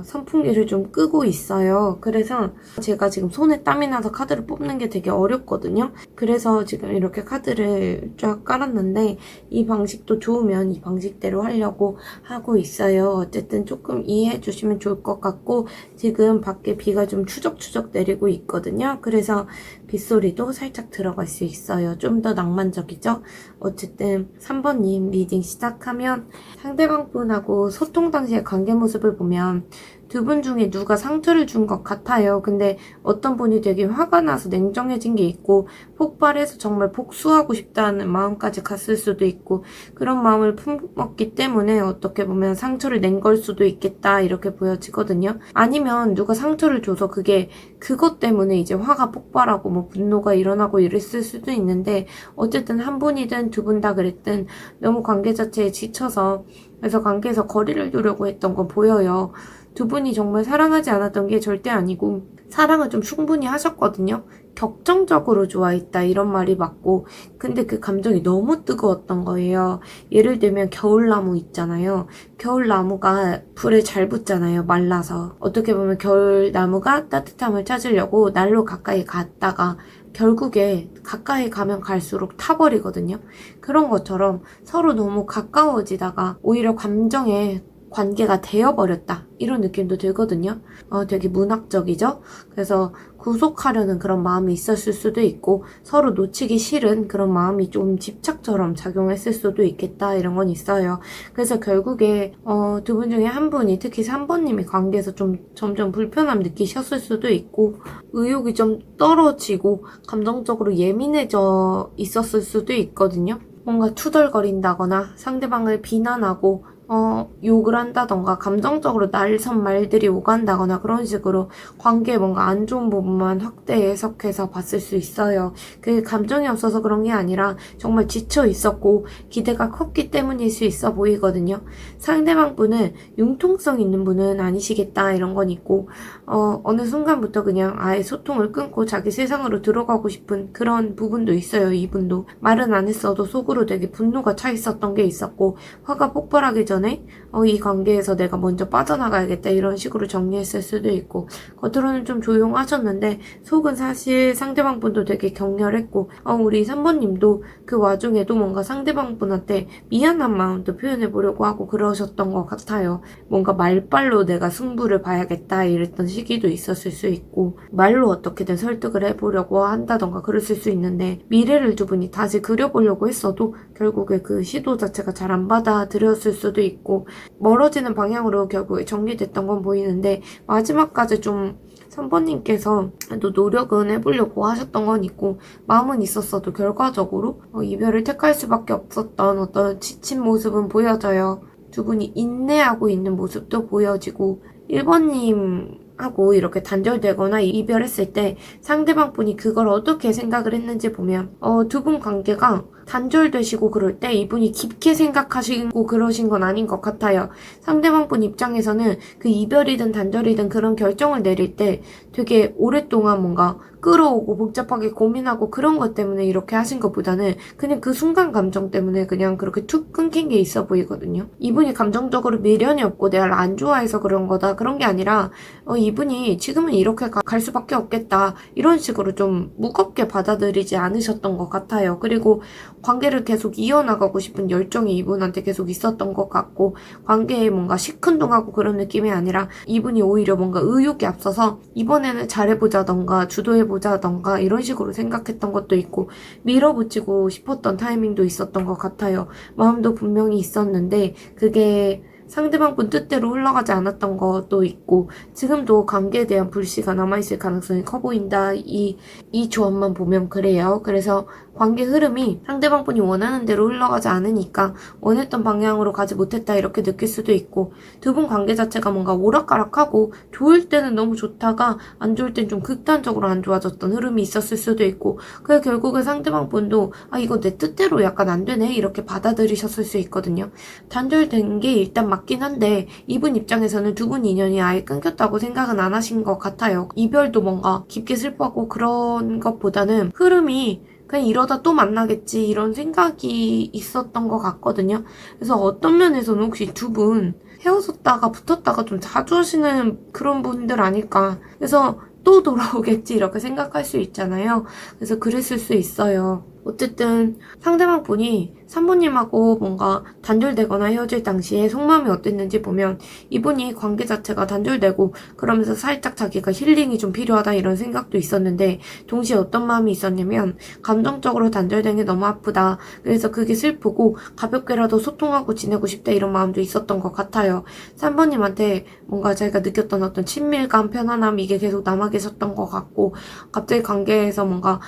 선풍기를 좀 끄고 있어요. 그래서 제가 지금 손에 땀이 나서 카드를 뽑는 게 되게 어렵거든요. 그래서 지금 이렇게 카드를 쫙 깔았는데 이 방식도 좋으면 이 방식대로 하려고 하고 있어요. 어쨌든 조금 이해해 주시면 좋을 것 같고 지금 밖에 비가 좀 추적추적 내리고 있거든요. 그래서 빗소리도 살짝 들어갈 수 있어요. 좀 더 낭만적이죠? 어쨌든 3번님 리딩 시작하면 상대방 분하고 소통 당시의 관계 모습을 보면 두 분 중에 누가 상처를 준 것 같아요. 근데 어떤 분이 되게 화가 나서 냉정해진 게 있고 폭발해서 정말 복수하고 싶다는 마음까지 갔을 수도 있고 그런 마음을 품었기 때문에 어떻게 보면 상처를 낸 걸 수도 있겠다 이렇게 보여지거든요. 아니면 누가 상처를 줘서 그게 그것 때문에 이제 화가 폭발하고 뭐 분노가 일어나고 이랬을 수도 있는데 어쨌든 한 분이든 두 분 다 그랬든 너무 관계 자체에 지쳐서 그래서 관계에서 거리를 두려고 했던 건 보여요. 두 분이 정말 사랑하지 않았던 게 절대 아니고 사랑을 좀 충분히 하셨거든요. 격정적으로 좋아했다 이런 말이 맞고 근데 그 감정이 너무 뜨거웠던 거예요. 예를 들면 겨울나무 있잖아요. 겨울나무가 불에 잘 붙잖아요. 말라서. 어떻게 보면 겨울나무가 따뜻함을 찾으려고 난로 가까이 갔다가 결국에 가까이 가면 갈수록 타버리거든요. 그런 것처럼 서로 너무 가까워지다가 오히려 감정에 관계가 되어버렸다 이런 느낌도 들거든요. 되게 문학적이죠? 그래서 구속하려는 그런 마음이 있었을 수도 있고 서로 놓치기 싫은 그런 마음이 좀 집착처럼 작용했을 수도 있겠다 이런 건 있어요. 그래서 결국에 두 분 중에 한 분이 특히 3번님이 관계에서 좀 점점 불편함 느끼셨을 수도 있고 의욕이 좀 떨어지고 감정적으로 예민해져 있었을 수도 있거든요. 뭔가 투덜거린다거나 상대방을 비난하고 욕을 한다던가 감정적으로 날선 말들이 오간다거나 그런 식으로 관계에 뭔가 안 좋은 부분만 확대 해석해서 봤을 수 있어요. 그 감정이 없어서 그런 게 아니라 정말 지쳐 있었고 기대가 컸기 때문일 수 있어 보이거든요. 상대방 분은 융통성 있는 분은 아니시겠다 이런 건 있고 어느 순간부터 그냥 아예 소통을 끊고 자기 세상으로 들어가고 싶은 그런 부분도 있어요. 이분도 말은 안 했어도 속으로 되게 분노가 차 있었던 게 있었고 화가 폭발하기 전에 전에 이 관계에서 내가 먼저 빠져나가야겠다 이런 식으로 정리했을 수도 있고, 겉으로는 좀 조용하셨는데 속은 사실 상대방 분도 되게 격렬했고, 우리 3번님도 그 와중에도 뭔가 상대방 분한테 미안한 마음도 표현해 보려고 하고 그러셨던 것 같아요. 뭔가 말빨로 내가 승부를 봐야겠다 이랬던 시기도 있었을 수 있고, 말로 어떻게든 설득을 해보려고 한다던가 그랬을 수 있는데, 미래를 두 분이 다시 그려보려고 했어도 결국에 그 시도 자체가 잘 안 받아들였을 수도 있고, 멀어지는 방향으로 결국에 정리됐던 건 보이는데, 마지막까지 좀 3번님께서 또 노력은 해보려고 하셨던 건 있고 마음은 있었어도 결과적으로 이별을 택할 수밖에 없었던 어떤 지친 모습은 보여져요. 두 분이 인내하고 있는 모습도 보여지고, 1번님하고 이렇게 단절되거나 이별했을 때 상대방 분이 그걸 어떻게 생각을 했는지 보면 두 분 관계가 단절되시고 그럴 때 이분이 깊게 생각하시고 그러신 건 아닌 것 같아요. 상대방 분 입장에서는 그 이별이든 단절이든 그런 결정을 내릴 때 되게 오랫동안 뭔가 끌어오고 복잡하게 고민하고 그런 것 때문에 이렇게 하신 것보다는 그냥 그 순간 감정 때문에 그냥 그렇게 툭 끊긴 게 있어 보이거든요. 이분이 감정적으로 미련이 없고 내가 안 좋아해서 그런 거다 그런 게 아니라 이분이 지금은 이렇게 갈 수밖에 없겠다 이런 식으로 좀 무겁게 받아들이지 않으셨던 것 같아요. 그리고 관계를 계속 이어나가고 싶은 열정이 이분한테 계속 있었던 것 같고, 관계에 뭔가 시큰둥하고 그런 느낌이 아니라 이분이 오히려 뭔가 의욕이 앞서서 이번에는 잘해보자던가 주도해보자던가 이런 식으로 생각했던 것도 있고, 밀어붙이고 싶었던 타이밍도 있었던 것 같아요. 마음도 분명히 있었는데 그게 상대방 분 뜻대로 흘러가지 않았던 것도 있고, 지금도 관계에 대한 불씨가 남아있을 가능성이 커 보인다. 이 조합만 보면 그래요. 그래서 관계 흐름이 상대방 분이 원하는 대로 흘러가지 않으니까 원했던 방향으로 가지 못했다 이렇게 느낄 수도 있고, 두 분 관계 자체가 뭔가 오락가락하고 좋을 때는 너무 좋다가 안 좋을 땐 좀 극단적으로 안 좋아졌던 흐름이 있었을 수도 있고, 그게 결국에 상대방 분도 이거 내 뜻대로 약간 안 되네 이렇게 받아들이셨을 수 있거든요. 단절된 게 일단 맞긴 한데 이분 입장에서는 두 분 인연이 아예 끊겼다고 생각은 안 하신 것 같아요. 이별도 뭔가 깊게 슬퍼하고 그런 것보다는 흐름이 그냥 이러다 또 만나겠지 이런 생각이 있었던 것 같거든요. 그래서 어떤 면에서는 혹시 두 분 헤어졌다가 붙었다가 좀 자주 하시는 그런 분들 아닐까. 그래서 또 돌아오겠지 이렇게 생각할 수 있잖아요. 그래서 그랬을 수 있어요. 어쨌든 상대방 분이 3번님하고 뭔가 단절되거나 헤어질 당시에 속마음이 어땠는지 보면, 이분이 관계 자체가 단절되고 그러면서 살짝 자기가 힐링이 좀 필요하다 이런 생각도 있었는데, 동시에 어떤 마음이 있었냐면 감정적으로 단절된 게 너무 아프다. 그래서 그게 슬프고 가볍게라도 소통하고 지내고 싶다 이런 마음도 있었던 것 같아요. 3번님한테 뭔가 자기가 느꼈던 어떤 친밀감, 편안함 이게 계속 남아 계셨던 것 같고, 갑자기 관계에서 뭔가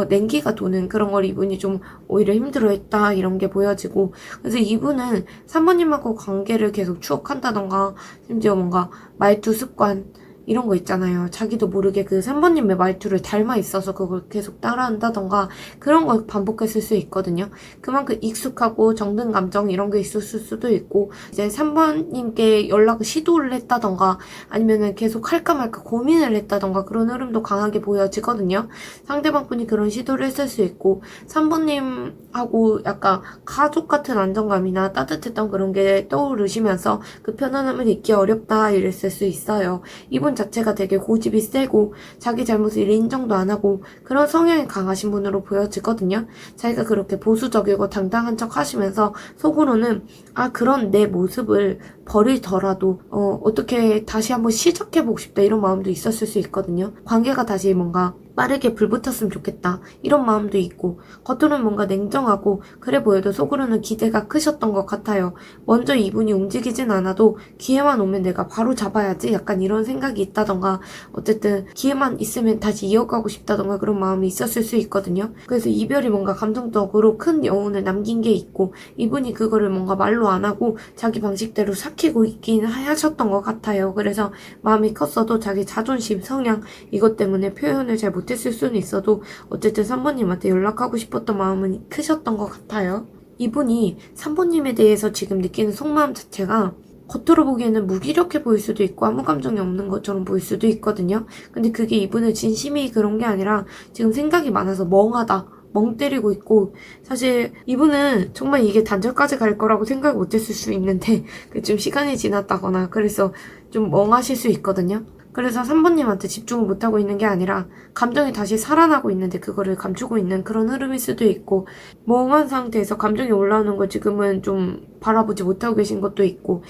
냉기가 도는 그런 걸 이분이 좀 오히려 힘들어했다 이런 게 보여지고, 그래서 이분은 3번님하고 관계를 계속 추억한다던가 심지어 뭔가 말투 습관 이런 거 있잖아요. 자기도 모르게 그 3번님의 말투를 닮아 있어서 그걸 계속 따라한다던가 그런 걸 반복했을 수 있거든요. 그만큼 익숙하고 정든 감정 이런 게 있었을 수도 있고, 이제 3번님께 연락을 시도를 했다던가 아니면은 계속 할까 말까 고민을 했다던가 그런 흐름도 강하게 보여지거든요. 상대방 분이 그런 시도를 했을 수 있고, 3번님하고 약간 가족 같은 안정감이나 따뜻했던 그런 게 떠오르시면서 그 편안함을 잊기 어렵다 이랬을 수 있어요. 이분 자체가 되게 고집이 세고 자기 잘못을 인정도 안 하고 그런 성향이 강하신 분으로 보여지거든요. 자기가 그렇게 보수적이고 당당한 척 하시면서 속으로는 그런 내 모습을 버리더라도 어떻게 다시 한번 시작해보고 싶다 이런 마음도 있었을 수 있거든요. 관계가 다시 뭔가 빠르게 불붙었으면 좋겠다 이런 마음도 있고, 겉으로는 뭔가 냉정하고 그래 보여도 속으로는 기대가 크셨던 것 같아요. 먼저 이분이 움직이진 않아도 기회만 오면 내가 바로 잡아야지 약간 이런 생각이 있다던가, 어쨌든 기회만 있으면 다시 이어가고 싶다던가 그런 마음이 있었을 수 있거든요. 그래서 이별이 뭔가 감정적으로 큰 여운을 남긴 게 있고, 이분이 그거를 뭔가 말로 안 하고 자기 방식대로 삭히고 있긴 하셨던 것 같아요. 그래서 마음이 컸어도 자기 자존심, 성향 이것 때문에 표현을 잘 못했을 수는 있어도 어쨌든 3번님한테 연락하고 싶었던 마음은 크셨던 것 같아요. 이분이 3번님에 대해서 지금 느끼는 속마음 자체가 겉으로 보기에는 무기력해 보일 수도 있고 아무 감정이 없는 것처럼 보일 수도 있거든요. 근데 그게 이분의 진심이 그런 게 아니라 지금 생각이 많아서 멍하다 멍 때리고 있고, 사실 이분은 정말 이게 단절까지 갈 거라고 생각 못했을 수 있는데 좀 시간이 지났다거나 그래서 좀 멍하실 수 있거든요. 그래서 3번님한테 집중을 못하고 있는 게 아니라 감정이 다시 살아나고 있는데 그거를 감추고 있는 그런 흐름일 수도 있고, 멍한 상태에서 감정이 올라오는 걸 지금은 좀 바라보지 못하고 계신 것도 있고,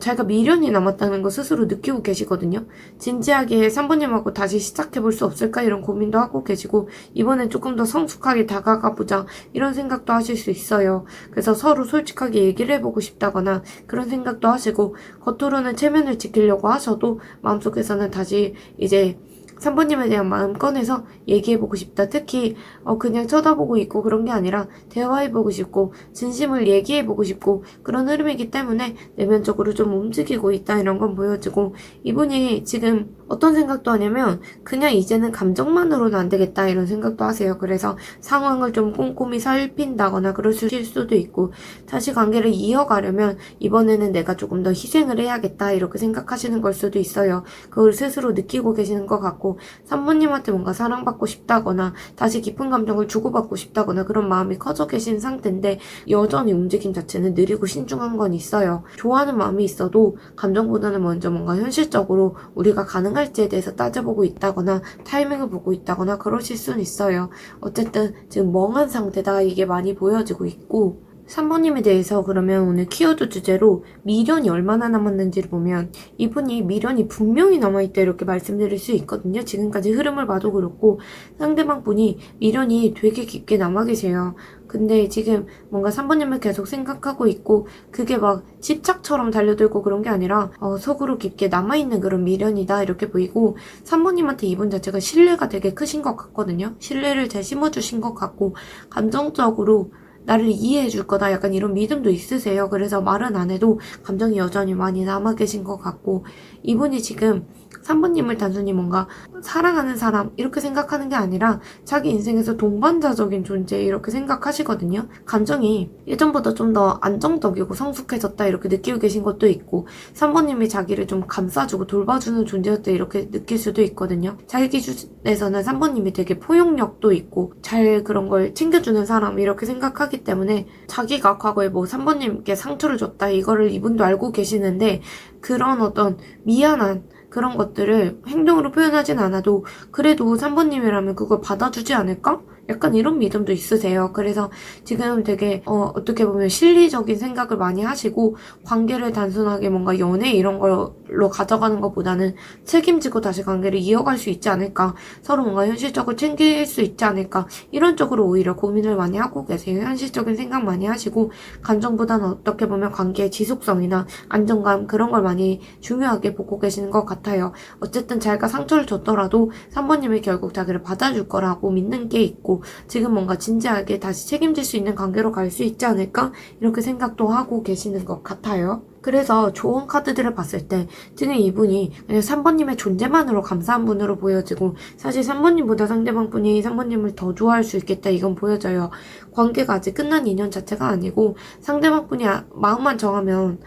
자기가 미련이 남았다는 거 스스로 느끼고 계시거든요. 진지하게 3번님하고 다시 시작해볼 수 없을까 이런 고민도 하고 계시고, 이번엔 조금 더 성숙하게 다가가보자 이런 생각도 하실 수 있어요. 그래서 서로 솔직하게 얘기를 해보고 싶다거나 그런 생각도 하시고, 겉으로는 체면을 지키려고 하셔도 마음속에서는 다시 이제 3번님에 대한 마음 꺼내서 얘기해보고 싶다. 특히 그냥 쳐다보고 있고 그런 게 아니라 대화해보고 싶고 진심을 얘기해보고 싶고 그런 흐름이기 때문에 내면적으로 좀 움직이고 있다 이런 건 보여지고, 이분이 지금 어떤 생각도 하냐면 그냥 이제는 감정만으로는 안 되겠다 이런 생각도 하세요. 그래서 상황을 좀 꼼꼼히 살핀다거나 그러실 수도 있고, 다시 관계를 이어가려면 이번에는 내가 조금 더 희생을 해야겠다 이렇게 생각하시는 걸 수도 있어요. 그걸 스스로 느끼고 계시는 것 같고, 3번님한테 뭔가 사랑받고 싶다거나 다시 깊은 감정을 주고받고 싶다거나 그런 마음이 커져 계신 상태인데 여전히 움직임 자체는 느리고 신중한 건 있어요. 좋아하는 마음이 있어도 감정보다는 먼저 뭔가 현실적으로 우리가 가능할지에 대해서 따져보고 있다거나 타이밍을 보고 있다거나 그러실 수는 있어요. 어쨌든 지금 멍한 상태다 이게 많이 보여지고 있고, 3번님에 대해서 그러면 오늘 키워드 주제로 미련이 얼마나 남았는지를 보면 이분이 미련이 분명히 남아있다 이렇게 말씀드릴 수 있거든요. 지금까지 흐름을 봐도 그렇고 상대방 분이 미련이 되게 깊게 남아 계세요. 근데 지금 뭔가 3번님을 계속 생각하고 있고 그게 막 집착처럼 달려들고 그런 게 아니라 속으로 깊게 남아있는 그런 미련이다 이렇게 보이고, 3번님한테 이분 자체가 신뢰가 되게 크신 것 같거든요. 신뢰를 잘 심어주신 것 같고 감정적으로 나를 이해해 줄 거다 약간 이런 믿음도 있으세요. 그래서 말은 안 해도 감정이 여전히 많이 남아 계신 것 같고, 이분이 지금 3번님을 단순히 뭔가 사랑하는 사람 이렇게 생각하는 게 아니라 자기 인생에서 동반자적인 존재 이렇게 생각하시거든요. 감정이 예전보다 좀 더 안정적이고 성숙해졌다 이렇게 느끼고 계신 것도 있고, 3번님이 자기를 좀 감싸주고 돌봐주는 존재였다 이렇게 느낄 수도 있거든요. 자기 기준에서는 3번님이 되게 포용력도 있고 잘 그런 걸 챙겨주는 사람 이렇게 생각하기 때문에 자기가 과거에 뭐 3번님께 상처를 줬다 이거를 이분도 알고 계시는데 그런 어떤 미안한 그런 것들을 행동으로 표현하진 않아도 그래도 3번님이라면 그걸 받아주지 않을까? 약간 이런 믿음도 있으세요. 그래서 지금 되게 어떻게 보면 실리적인 생각을 많이 하시고 관계를 단순하게 뭔가 연애 이런 걸로 가져가는 것보다는 책임지고 다시 관계를 이어갈 수 있지 않을까, 서로 뭔가 현실적으로 챙길 수 있지 않을까 이런 쪽으로 오히려 고민을 많이 하고 계세요. 현실적인 생각 많이 하시고 감정보다는 어떻게 보면 관계의 지속성이나 안정감 그런 걸 많이 중요하게 보고 계시는 것 같아요. 어쨌든 자기가 상처를 줬더라도 3번님이 결국 자기를 받아줄 거라고 믿는 게 있고 지금 뭔가 진지하게 다시 책임질 수 있는 관계로 갈 수 있지 않을까 이렇게 생각도 하고 계시는 것 같아요. 그래서 조언 카드들을 봤을 때 지금 이분이 그냥 3번님의 존재만으로 감사한 분으로 보여지고, 사실 3번님보다 상대방 분이 3번님을 더 좋아할 수 있겠다 이건 보여져요. 관계가 아직 끝난 인연 자체가 아니고 상대방 분이 마음만 정하면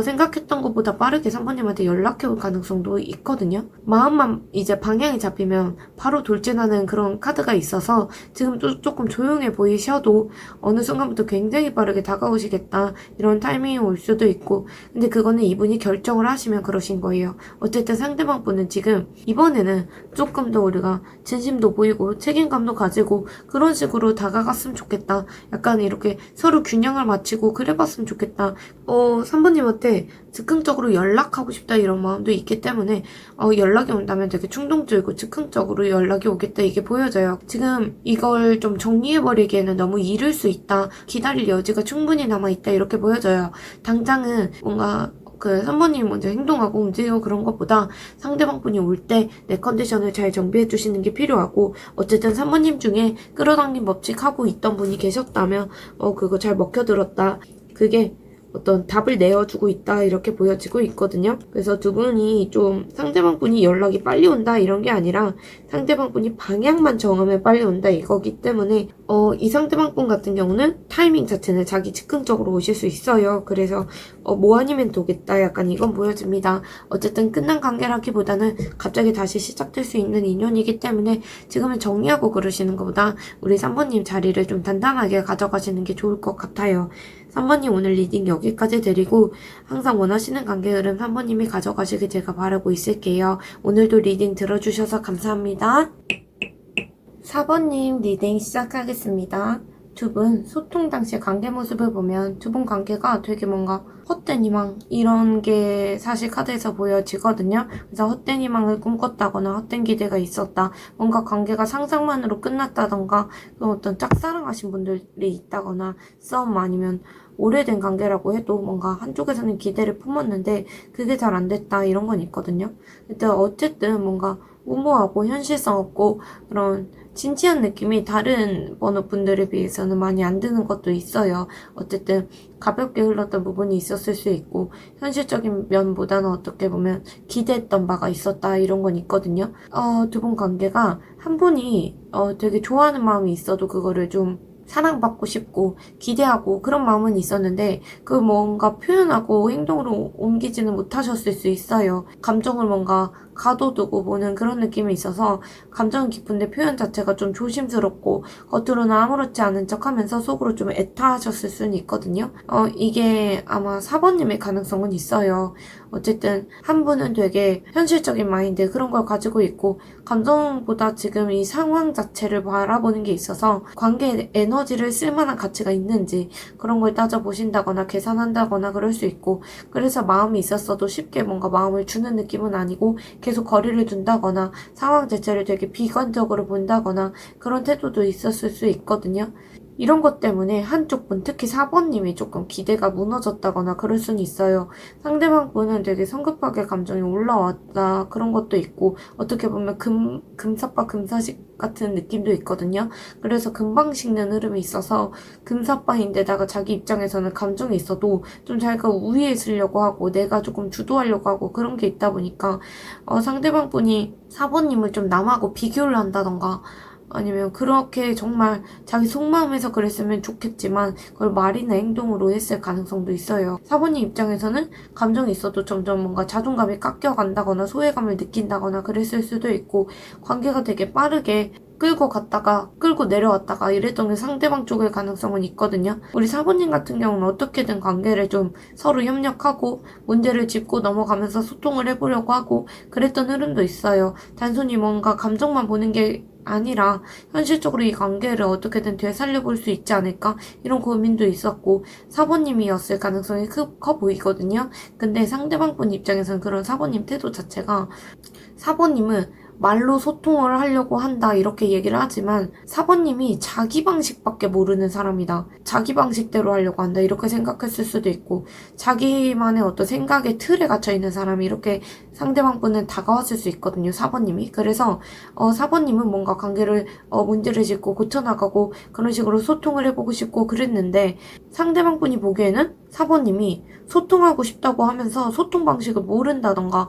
생각했던 것보다 빠르게 3번님한테 연락해 올 가능성도 있거든요. 마음만 이제 방향이 잡히면 바로 돌진하는 그런 카드가 있어서 지금 조금 조용해 보이셔도 어느 순간부터 굉장히 빠르게 다가오시겠다 이런 타이밍이 올 수도 있고, 근데 그거는 이분이 결정을 하시면 그러신 거예요. 어쨌든 상대방 분은 지금 이번에는 조금 더 우리가 진심도 보이고 책임감도 가지고 그런 식으로 다가갔으면 좋겠다. 약간 이렇게 서로 균형을 맞추고 그래봤으면 좋겠다. 3번님한테 즉흥적으로 연락하고 싶다 이런 마음도 있기 때문에 연락이 온다면 되게 충동적이고 즉흥적으로 연락이 오겠다 이게 보여져요. 지금 이걸 좀 정리해버리기에는 너무 이를 수 있다. 기다릴 여지가 충분히 남아있다 이렇게 보여져요. 당장은 뭔가 3번님이 먼저 행동하고 움직이고 그런 것보다 상대방 분이 올 때 내 컨디션을 잘 정비해 주시는 게 필요하고, 어쨌든 3번님 중에 끌어당긴 법칙 하고 있던 분이 계셨다면 그거 잘 먹혀들었다. 그게 어떤 답을 내어주고 있다 이렇게 보여지고 있거든요. 그래서 두 분이 좀 상대방 분이 연락이 빨리 온다 이런 게 아니라 상대방 분이 방향만 정하면 빨리 온다 이거기 때문에 이 상대방 분 같은 경우는 타이밍 자체는 자기 즉흥적으로 오실 수 있어요. 그래서 뭐 아니면 도겠다 약간 이건 보여집니다. 어쨌든 끝난 관계라기보다는 갑자기 다시 시작될 수 있는 인연이기 때문에 지금은 정리하고 그러시는 것보다 우리 3번님 자리를 좀 단단하게 가져가시는 게 좋을 것 같아요. 3번님 오늘 리딩 여기까지 드리고 항상 원하시는 관계 흐름 3번님이 가져가시길 제가 바라고 있을게요. 오늘도 리딩 들어주셔서 감사합니다. 4번님 리딩 시작하겠습니다. 두 분 소통 당시 관계 모습을 보면 두 분 관계가 되게 뭔가 헛된 희망 이런 게 사실 카드에서 보여지거든요. 그래서 헛된 희망을 꿈꿨다거나 헛된 기대가 있었다. 뭔가 관계가 상상만으로 끝났다던가 어떤 짝사랑하신 분들이 있다거나 싸움 아니면 오래된 관계라고 해도 뭔가 한쪽에서는 기대를 품었는데 그게 잘 안 됐다 이런 건 있거든요. 일단 어쨌든 뭔가 무모하고 현실성 없고 그런 진지한 느낌이 다른 번호분들에 비해서는 많이 안 드는 것도 있어요. 어쨌든 가볍게 흘렀던 부분이 있었을 수 있고 현실적인 면보다는 어떻게 보면 기대했던 바가 있었다 이런 건 있거든요. 두 분 관계가 한 분이 되게 좋아하는 마음이 있어도 그거를 좀 사랑받고 싶고 기대하고 그런 마음은 있었는데 그 뭔가 표현하고 행동으로 옮기지는 못하셨을 수 있어요. 감정을 뭔가 가둬두고 보는 그런 느낌이 있어서 감정은 깊은데 표현 자체가 좀 조심스럽고 겉으로는 아무렇지 않은 척 하면서 속으로 좀 애타하셨을 수는 있거든요. 이게 아마 4번님의 가능성은 있어요. 어쨌든 한 분은 되게 현실적인 마인드 그런 걸 가지고 있고 감정보다 지금 이 상황 자체를 바라보는 게 있어서 관계에 에너지를 쓸만한 가치가 있는지 그런 걸 따져보신다거나 계산한다거나 그럴 수 있고 그래서 마음이 있었어도 쉽게 뭔가 마음을 주는 느낌은 아니고 계속 거리를 둔다거나 상황 자체를 되게 비관적으로 본다거나 그런 태도도 있었을 수 있거든요. 이런 것 때문에 한쪽 분, 특히 4번님이 조금 기대가 무너졌다거나 그럴 수는 있어요. 상대방 분은 되게 성급하게 감정이 올라왔다 그런 것도 있고 어떻게 보면 금사빠 금사식 같은 느낌도 있거든요. 그래서 금방 식는 흐름이 있어서 금사빠인데다가 자기 입장에서는 감정이 있어도 좀 자기가 우위에 쓰려고 하고 내가 조금 주도하려고 하고 그런 게 있다 보니까 상대방 분이 4번님을 좀 남하고 비교를 한다던가 아니면 그렇게 정말 자기 속마음에서 그랬으면 좋겠지만 그걸 말이나 행동으로 했을 가능성도 있어요. 4번님 입장에서는 감정이 있어도 점점 뭔가 자존감이 깎여간다거나 소외감을 느낀다거나 그랬을 수도 있고 관계가 되게 빠르게 끌고 갔다가 끌고 내려왔다가 이랬던 게 상대방 쪽일 가능성은 있거든요. 우리 4번님 같은 경우는 어떻게든 관계를 좀 서로 협력하고 문제를 짚고 넘어가면서 소통을 해보려고 하고 그랬던 흐름도 있어요. 단순히 뭔가 감정만 보는 게 아니라 현실적으로 이 관계를 어떻게든 되살려볼 수 있지 않을까 이런 고민도 있었고 4번님이었을 가능성이 커 보이거든요. 근데 상대방 분 입장에서는 그런 4번님 태도 자체가 4번님은 말로 소통을 하려고 한다 이렇게 얘기를 하지만 4번님이 자기 방식밖에 모르는 사람이다. 자기 방식대로 하려고 한다 이렇게 생각했을 수도 있고 자기만의 어떤 생각의 틀에 갇혀있는 사람이 이렇게 상대방 분은 다가왔을 수 있거든요. 4번님이. 그래서 4번님은 뭔가 관계를 문제를 짚고 고쳐나가고 그런 식으로 소통을 해보고 싶고 그랬는데 상대방 분이 보기에는 4번님이 소통하고 싶다고 하면서 소통 방식을 모른다던가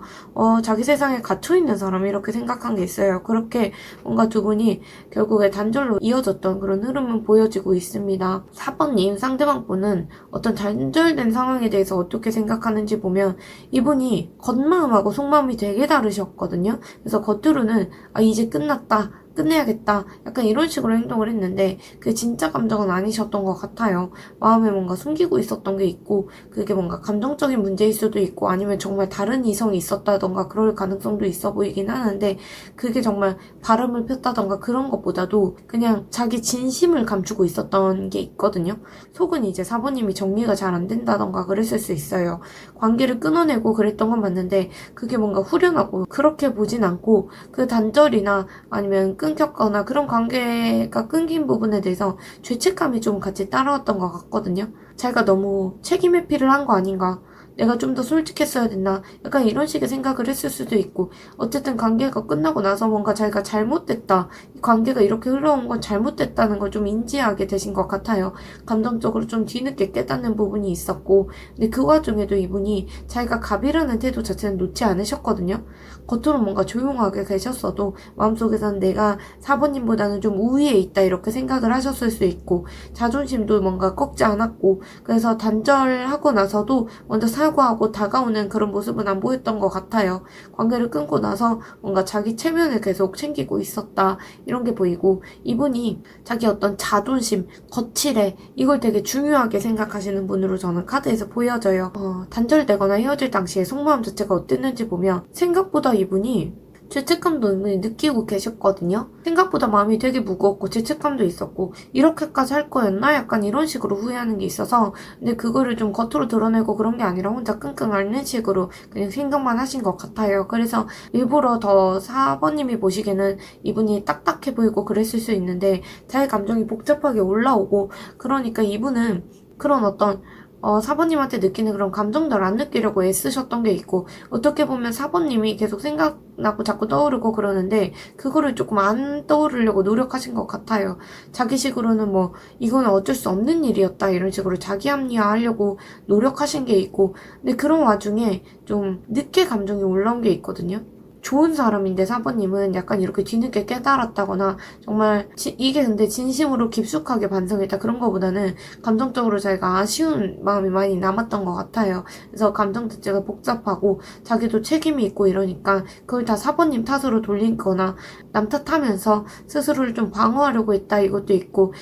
자기 세상에 갇혀있는 사람 이렇게 생각한 게 있어요. 그렇게 뭔가 두 분이 결국에 단절로 이어졌던 그런 흐름은 보여지고 있습니다. 4번님 상대방 분은 어떤 단절된 상황에 대해서 어떻게 생각하는지 보면 이분이 겉마음하고 속마음이 되게 다르셨거든요. 그래서 겉으로는 이제 끝났다. 끝내야겠다. 약간 이런 식으로 행동을 했는데 그게 진짜 감정은 아니셨던 것 같아요. 마음에 뭔가 숨기고 있었던 게 있고 그게 뭔가 감정적인 문제일 수도 있고 아니면 정말 다른 이성이 있었다던가 그럴 가능성도 있어 보이긴 하는데 그게 정말 바람을 폈다던가 그런 것보다도 그냥 자기 진심을 감추고 있었던 게 있거든요. 속은 이제 4번님이 정리가 잘 안 된다던가 그랬을 수 있어요. 관계를 끊어내고 그랬던 건 맞는데 그게 뭔가 후련하고 그렇게 보진 않고 그 단절이나 아니면 끊겼거나 그런 관계가 끊긴 부분에 대해서 죄책감이 좀 같이 따라왔던 것 같거든요. 자기가 너무 책임 회피를 한 거 아닌가 내가 좀 더 솔직했어야 됐나 약간 이런 식의 생각을 했을 수도 있고 어쨌든 관계가 끝나고 나서 뭔가 자기가 잘못됐다 이 관계가 이렇게 흘러온 건 잘못됐다는 걸 좀 인지하게 되신 것 같아요. 감정적으로 좀 뒤늦게 깨닫는 부분이 있었고 근데 그 와중에도 이분이 자기가 갑이라는 태도 자체는 놓지 않으셨거든요. 겉으로 뭔가 조용하게 계셨어도 마음속에서는 내가 4번님보다는 좀 우위에 있다 이렇게 생각을 하셨을 수 있고 자존심도 뭔가 꺾지 않았고 그래서 단절하고 나서도 먼저 사과하고 다가오는 그런 모습은 안 보였던 것 같아요. 관계를 끊고 나서 뭔가 자기 체면을 계속 챙기고 있었다 이런 게 보이고 이분이 자기 어떤 자존심, 거칠해 이걸 되게 중요하게 생각하시는 분으로 저는 카드에서 보여져요. 단절되거나 헤어질 당시에 속마음 자체가 어땠는지 보면 생각보다 이분이 죄책감도 은근히 느끼고 계셨거든요. 생각보다 마음이 되게 무거웠고 죄책감도 있었고 이렇게까지 할 거였나? 약간 이런 식으로 후회하는 게 있어서 근데 그거를 좀 겉으로 드러내고 그런 게 아니라 혼자 끙끙 앓는 식으로 그냥 생각만 하신 것 같아요. 그래서 일부러 더 4번님이 보시기에는 이분이 딱딱해 보이고 그랬을 수 있는데 자기 감정이 복잡하게 올라오고 그러니까 이분은 그런 어떤 4번님한테 느끼는 그런 감정들 안 느끼려고 애쓰셨던 게 있고 어떻게 보면 4번님이 계속 생각나고 자꾸 떠오르고 그러는데 그거를 조금 안 떠오르려고 노력하신 것 같아요. 자기식으로는 뭐 이거는 어쩔 수 없는 일이었다 이런 식으로 자기 합리화하려고 노력하신 게 있고 근데 그런 와중에 좀 늦게 감정이 올라온 게 있거든요. 좋은 사람인데 4번님은 약간 이렇게 뒤늦게 깨달았다거나 정말 이게 근데 진심으로 깊숙하게 반성했다 그런 거보다는 감정적으로 자기가 아쉬운 마음이 많이 남았던 것 같아요. 그래서 감정 자체가 복잡하고 자기도 책임이 있고 이러니까 그걸 다 4번님 탓으로 돌린 거나 남 탓하면서 스스로를 좀 방어하려고 했다 이것도 있고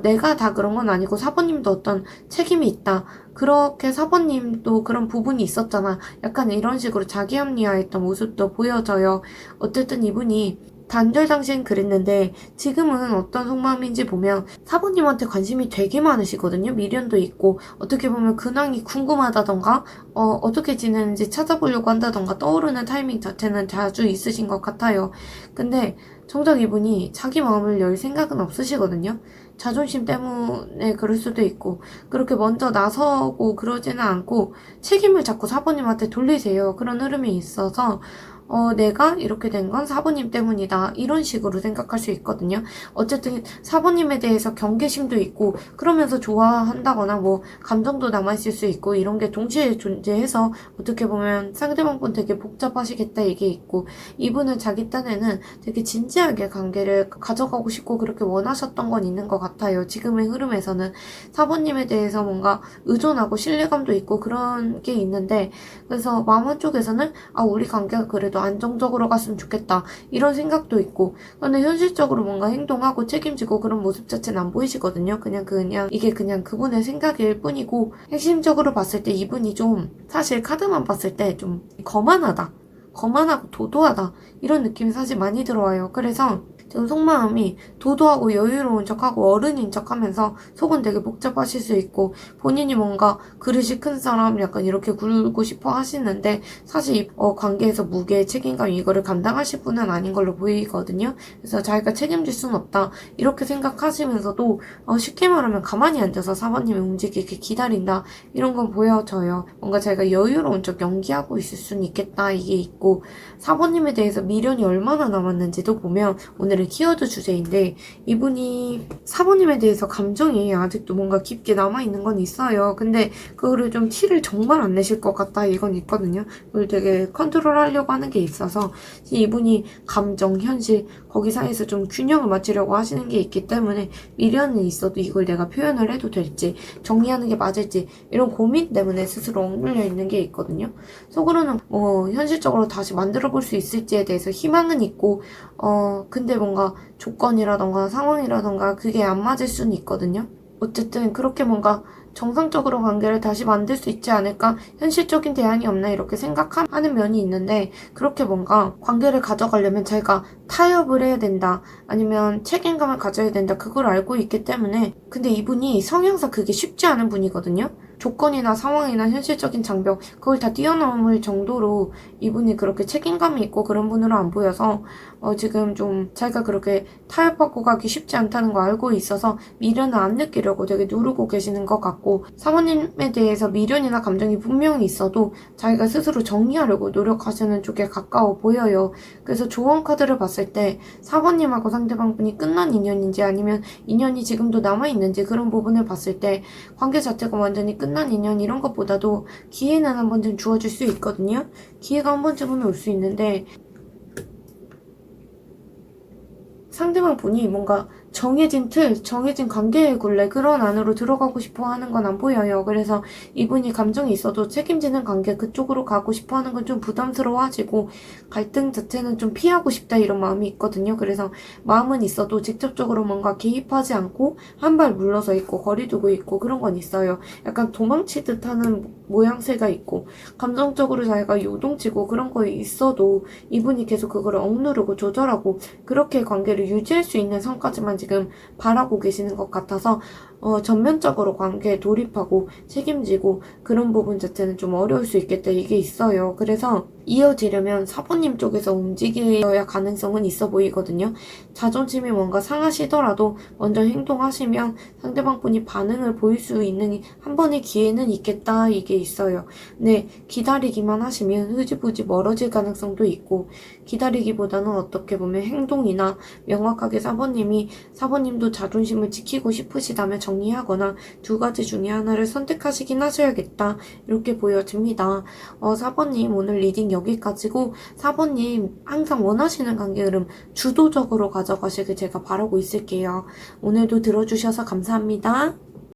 내가 다 그런 건 아니고 4번님도 어떤 책임이 있다. 그렇게 4번님도 그런 부분이 있었잖아. 약간 이런 식으로 자기 합리화했던 모습도 보여져요. 어쨌든 이분이 단절 당시엔 그랬는데 지금은 어떤 속마음인지 보면 4번님한테 관심이 되게 많으시거든요. 미련도 있고 어떻게 보면 근황이 궁금하다던가 어떻게 지내는지 찾아보려고 한다던가 떠오르는 타이밍 자체는 자주 있으신 것 같아요. 근데 정작 이분이 자기 마음을 열 생각은 없으시거든요. 자존심 때문에 그럴 수도 있고 그렇게 먼저 나서고 그러지는 않고 책임을 자꾸 4번님한테 돌리세요. 그런 흐름이 있어서 내가 이렇게 된 건 4번님 때문이다. 이런 식으로 생각할 수 있거든요. 어쨌든 4번님에 대해서 경계심도 있고 그러면서 좋아한다거나 뭐 감정도 남아있을 수 있고 이런 게 동시에 존재해서 어떻게 보면 상대방분 되게 복잡하시겠다 이게 있고 이분은 자기 딴에는 되게 진지하게 관계를 가져가고 싶고 그렇게 원하셨던 건 있는 것 같아요. 지금의 흐름에서는 4번님에 대해서 뭔가 의존하고 신뢰감도 있고 그런 게 있는데 그래서 마음 한쪽에서는 우리 관계가 그래도 안정적으로 갔으면 좋겠다 이런 생각도 있고 근데 현실적으로 뭔가 행동하고 책임지고 그런 모습 자체는 안 보이시거든요. 그냥 이게 그냥 그분의 생각일 뿐이고 핵심적으로 봤을 때 이분이 좀 사실 카드만 봤을 때 좀 거만하고 도도하다 이런 느낌이 사실 많이 들어와요. 그래서 지금 속마음이 도도하고 여유로운 척하고 어른인 척하면서 속은 되게 복잡하실 수 있고 본인이 뭔가 그릇이 큰 사람 약간 이렇게 굴고 싶어 하시는데 사실 관계에서 무게, 책임감 이거를 감당하실 분은 아닌 걸로 보이거든요. 그래서 자기가 책임질 수는 없다 이렇게 생각하시면서도 쉽게 말하면 가만히 앉아서 4번님이 움직이게 기다린다 이런 건 보여져요. 뭔가 자기가 여유로운 척 연기하고 있을 수는 있겠다 이게 있고 4번님에 대해서 미련이 얼마나 남았는지도 보면 오늘은 키워드 주제인데 이분이 4번님에 대해서 감정이 아직도 뭔가 깊게 남아있는 건 있어요. 근데 그거를 좀 티를 정말 안 내실 것 같다 이건 있거든요. 그걸 되게 컨트롤하려고 하는 게 있어서 이분이 감정, 현실 거기 사이에서 좀 균형을 맞추려고 하시는 게 있기 때문에 미련은 있어도 이걸 내가 표현을 해도 될지 정리하는 게 맞을지 이런 고민 때문에 스스로 억눌려 있는 게 있거든요. 속으로는 현실적으로 다시 만들어 볼 수 있을지에 대해서 희망은 있고 근데 뭔가 조건이라던가 상황이라던가 그게 안 맞을 수는 있거든요. 어쨌든 그렇게 뭔가 정상적으로 관계를 다시 만들 수 있지 않을까 현실적인 대안이 없나 이렇게 생각하는 면이 있는데 그렇게 뭔가 관계를 가져가려면 자기가 타협을 해야 된다 아니면 책임감을 가져야 된다 그걸 알고 있기 때문에 근데 이분이 성향상 그게 쉽지 않은 분이거든요. 조건이나 상황이나 현실적인 장벽 그걸 다 뛰어넘을 정도로 이분이 그렇게 책임감이 있고 그런 분으로 안 보여서 지금 좀 자기가 그렇게 타협하고 가기 쉽지 않다는 거 알고 있어서 미련을 안 느끼려고 되게 누르고 계시는 것 같고, 사모님에 대해서 미련이나 감정이 분명히 있어도 자기가 스스로 정리하려고 노력하시는 쪽에 가까워 보여요. 그래서 조언 카드를 봤을 때 사모님하고 상대방 분이 끝난 인연인지 아니면 인연이 지금도 남아있는지 그런 부분을 봤을 때 관계 자체가 완전히 끝난 인연 이런 것보다도 기회는 한 번쯤 주어질 수 있거든요. 기회가 한 번쯤은 올 수 있는데 상대방 분이 뭔가 정해진 틀, 정해진 관계의 굴레 그런 안으로 들어가고 싶어 하는 건 안 보여요. 그래서 이분이 감정이 있어도 책임지는 관계 그쪽으로 가고 싶어 하는 건 좀 부담스러워하시고 갈등 자체는 좀 피하고 싶다 이런 마음이 있거든요. 그래서 마음은 있어도 직접적으로 뭔가 개입하지 않고 한 발 물러서 있고 거리 두고 있고 그런 건 있어요. 약간 도망치듯 하는 모양새가 있고 감정적으로 자기가 요동치고 그런 거 있어도 이분이 계속 그걸 억누르고 조절하고 그렇게 관계를 유지할 수 있는 선까지만 지금 바라고 계시는 것 같아서 전면적으로 관계에 돌입하고 책임지고 그런 부분 자체는 좀 어려울 수 있겠다 이게 있어요. 그래서 이어지려면 사부님 쪽에서 움직여야 가능성은 있어 보이거든요. 자존심이 뭔가 상하시더라도 먼저 행동하시면 상대방 분이 반응을 보일 수 있는 한 번의 기회는 있겠다 이게 있어요. 네, 기다리기만 하시면 흐지부지 멀어질 가능성도 있고, 기다리기보다는 어떻게 보면 행동이나 명확하게 사부님도 자존심을 지키고 싶으시다면 정리하거나 두 가지 중에 하나를 선택하시긴 하셔야겠다 이렇게 보여집니다. 사부님 오늘 리딩 여기까지고, 사부님 항상 원하시는 관계 흐름 주도적으로 가져가시길 제가 바라고 있을게요. 오늘도 들어주셔서 감사합니다.